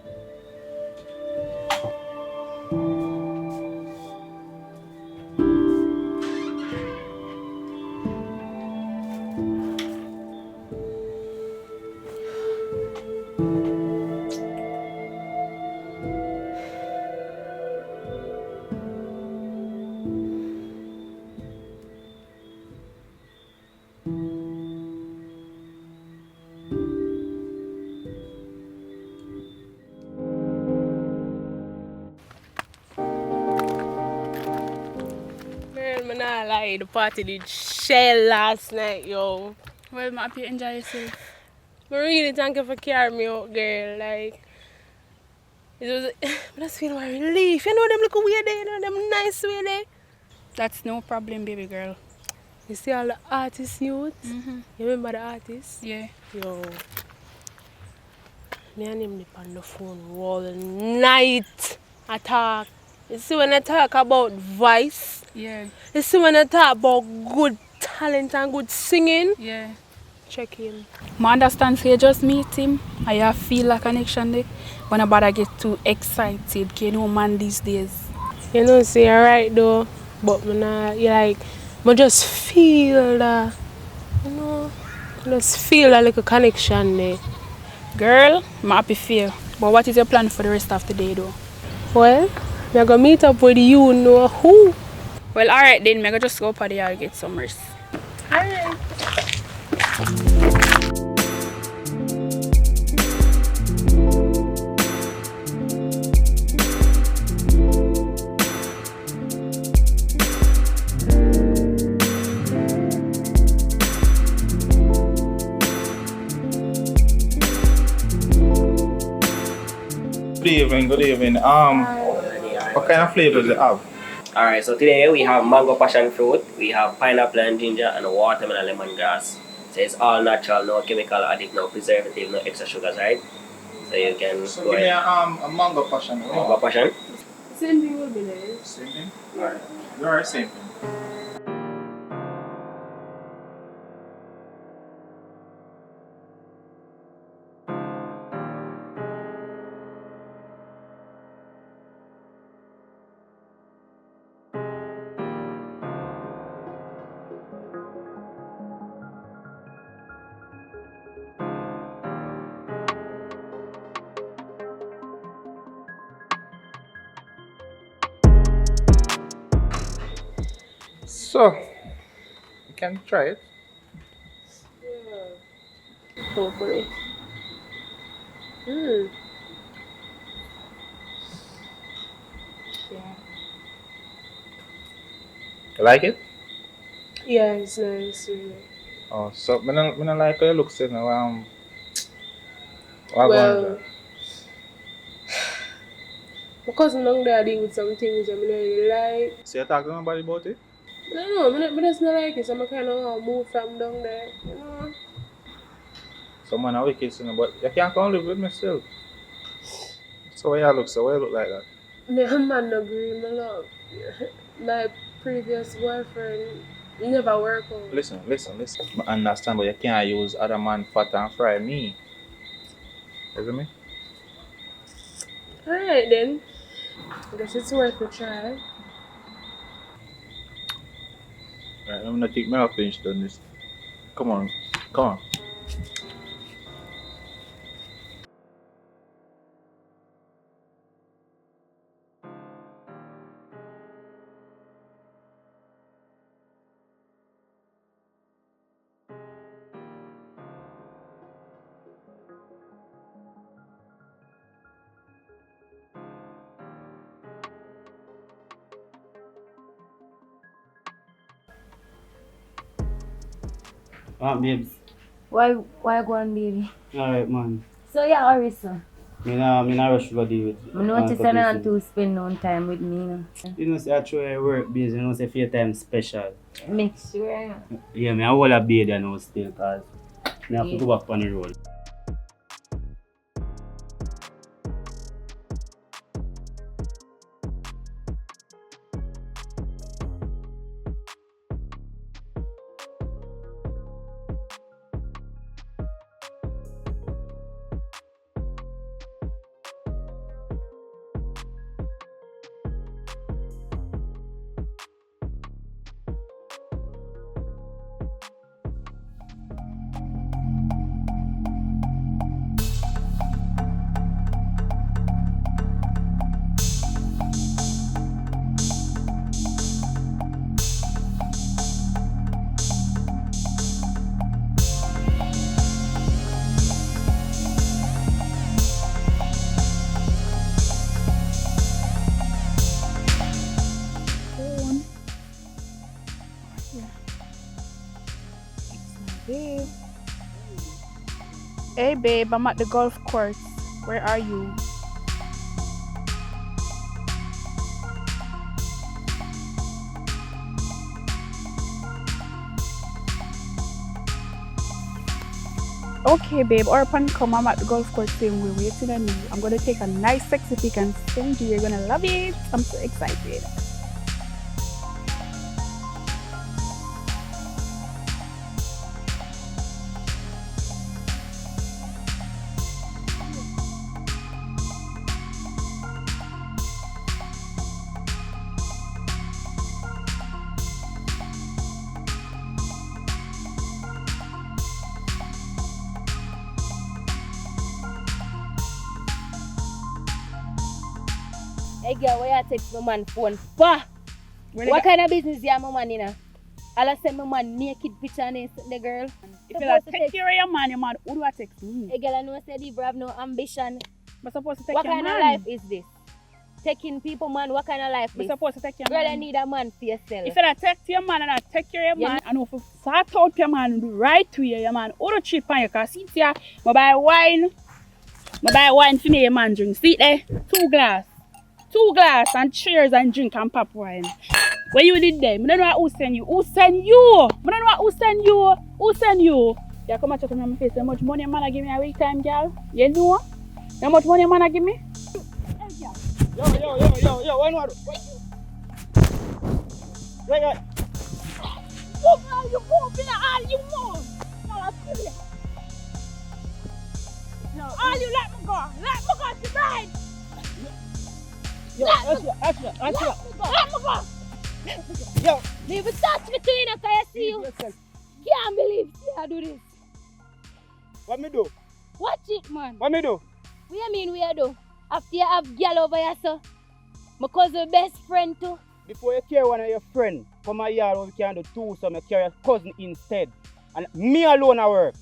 I'm not lie, the party did shell last night, yo. Well, I'm happy you enjoy yourself. I really thank you for carrying me out, girl. Like, it was, I just feel my relief. You know them look weird there, you know them nice way there. That's no problem, baby girl. You see all the artists youth? Mm-hmm. You remember the artists? Yeah. Yo. Me and him dip on the phone all night. I talk. You see when I talk about voice? Yeah. You see when I talk about good talent and good singing? Yeah. Check him. I understand if you just meet him, I have feel a connection there. But nobody get too excited, you know, man, these days. You know, say you're right though, but I just feel that, you know, I just feel a little connection there. Girl, I'm happy for you. But what is your plan for the rest of the day though? Well, I'm gonna meet up with you know who. Well, alright then, I'm gonna just go up there and get some rest. Alright. Good evening. What kind of flavors do you have? Alright, so today we have mango passion fruit, we have pineapple and ginger, and watermelon lemongrass. So it's all natural, no chemical addict, no preservative, no extra sugars, right? So you can So go give me ahead. a mango passion. Mango passion? Same thing will be nice. Same thing? Alright. Alright, same thing. So, you can try it. Yeah. Hopefully. Yeah. You like it? Yeah, it's nice, really. Oh, so I don't like how you look, you know. What Well, my cousin down there deal with some things I don't really like. So you talk to nobody about it? No, I just not like it, so I kind of move from down there, you know. Some man are wicked, you know, but you can't come live with me still. So why you look like that? No man no agree, my love. My previous boyfriend never worked out. Listen. I understand, but you can't use other man fat and fry me. You see me? Alright then. I guess it's worth a try. Right, I'm gonna take my finish done this. Come on. Babes. Why go on, baby? Alright, man. So yeah, hurry, sir. Me nah rush to go deal with it. I notice you don't to spend no time with me, you know. You know, say I try work busy, you know, say for time special. Make sure. Yeah, me I hold a baby now still, cause me have to go back on the road. Babe. Hey babe, I'm at the golf course. Where are you? Okay babe, or upon come, I'm at the golf course same way, waiting on you. I'm gonna take a nice sexy pic and send you. You're gonna love it. I'm so excited. Hey girl, why you text my man phone for? What kind of business you have my man in? I'll send my man naked picture and the girl. If you take care of your man, who do I text me? Hey girl, I know I said you have no ambition. But supposed to take what your kind man. of life is this? Taking people, man, what kind of life is We're this? supposed to take your girl, man. I need a man for yourself. If you take your man and I take care of your man, I know if you sort out your man the right way, your man, all the cheap on you, because see here, I buy wine for me, your man drink. See there? 2 glass and cheers and drink and pop wine. What you did there? I don't know who send you. Who send you? I don't know who send you. Who send you? You come and check on my face. How much money man give me a week time, girl? You know? How much money man give me? Yo, when what? Wait. Look how you move in all you move. No, all you let me go. Let me go tonight. Yo, Ashley. Let me go. Yo. Leave it touch me too, you know, because I see you. Can't believe I do this. What me do? Watch it, man. What me do? What you mean we do? After you have girl over here, so my cousin best friend too. Before you carry one of your friends from my yard where we can do two, so I carry a cousin instead. And me alone I work.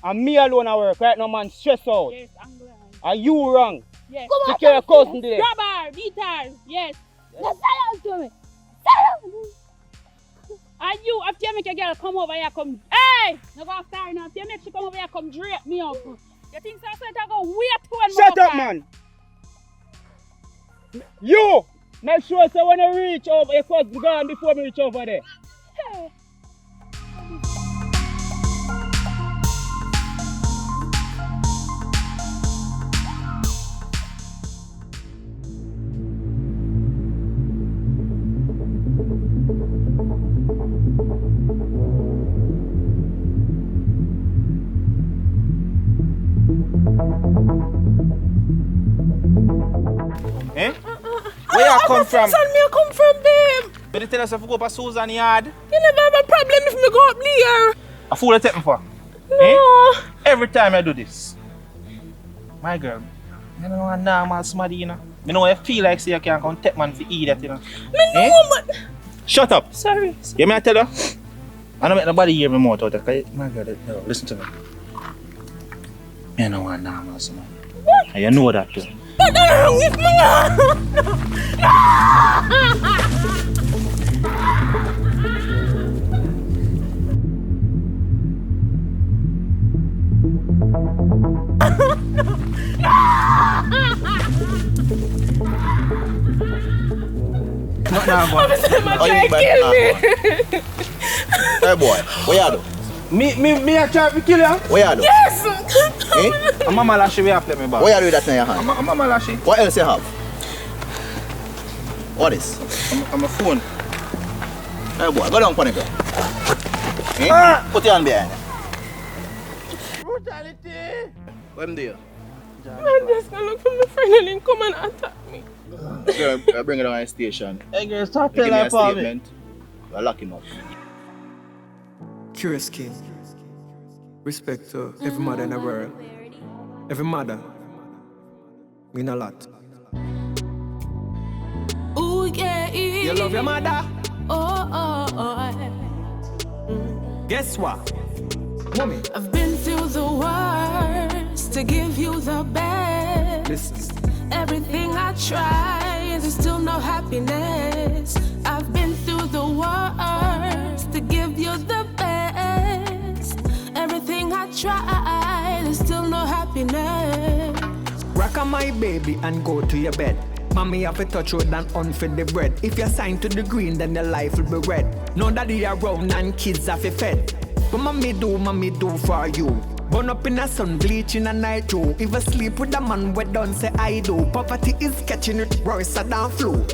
Right now, man, stress out. Yes, I'm glad. Are you wrong? Yes. To carry a cousin today. Grab her, beat her. Yes. Now sell out to me. Sell out. And you, after you make a girl come over here, come. Hey! No go after her now. After you make she come over here, come drape me up. You think so? I go wait when shut up, man. You! Make sure so when I reach over, your cousin gone before me reach over there. Hey. Eh? Where you come from? Where me come from, babe? But you tell us if we go to Susan yard. You never have a problem if me go up there. A fool you take me for? No. Eh? Every time I do this. My girl, I don't know a normal somebody, you know. I know I feel like say you can't come take man for eat that, you know. Me know, but... Shut up. Sorry. You may I tell you? I don't make nobody hear me mouth out there. My girl, no, listen to me. I know a normal somebody. And you know that too. But I'm wrong with me. Not now, boy. Oh, you kill me. Hey boy, what you do? Me I try to kill you? What you do? Yes. Eh? I'm Mama Lashy, we have to play me back. What you do with that in your hand? I'm Mama Lashy. What else you have? What is? I'm a phone. Hey boy, go down on the ground. Eh? Put your hand behind. Brutality. What do you? I'm just gonna look for my friend and then come and attack me. Girl, I bring it down to the station. Hey girl, stop Give me telling a her statement. I'll lock him up. Curious kid. Respect to every mother in the world. Every mother mean a lot. Ooh, yeah. You love your mother? Oh. Guess what? Mommy. I've been through the worst to give you the best. Listen. Everything I try, there's still no happiness. I've been through the worst to give try, there's still no happiness. Rock on my baby and go to your bed. Mommy have to touch road and unfed the bread. If you're signed to the green, then your life will be red. No daddy around and kids have to fed. But mommy do for you. Burn up in the sun, bleach in the night too. If you sleep with a man, we don't say I do. Poverty is catching it worse than flu.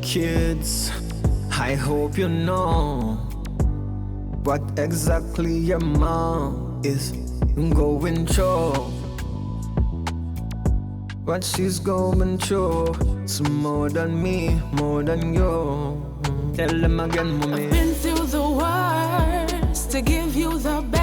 Kids, I hope you know what exactly your mom is going through. What she's going through, it's more than me, more than you. Tell them again, mommy. I've been through the worst to give you the best.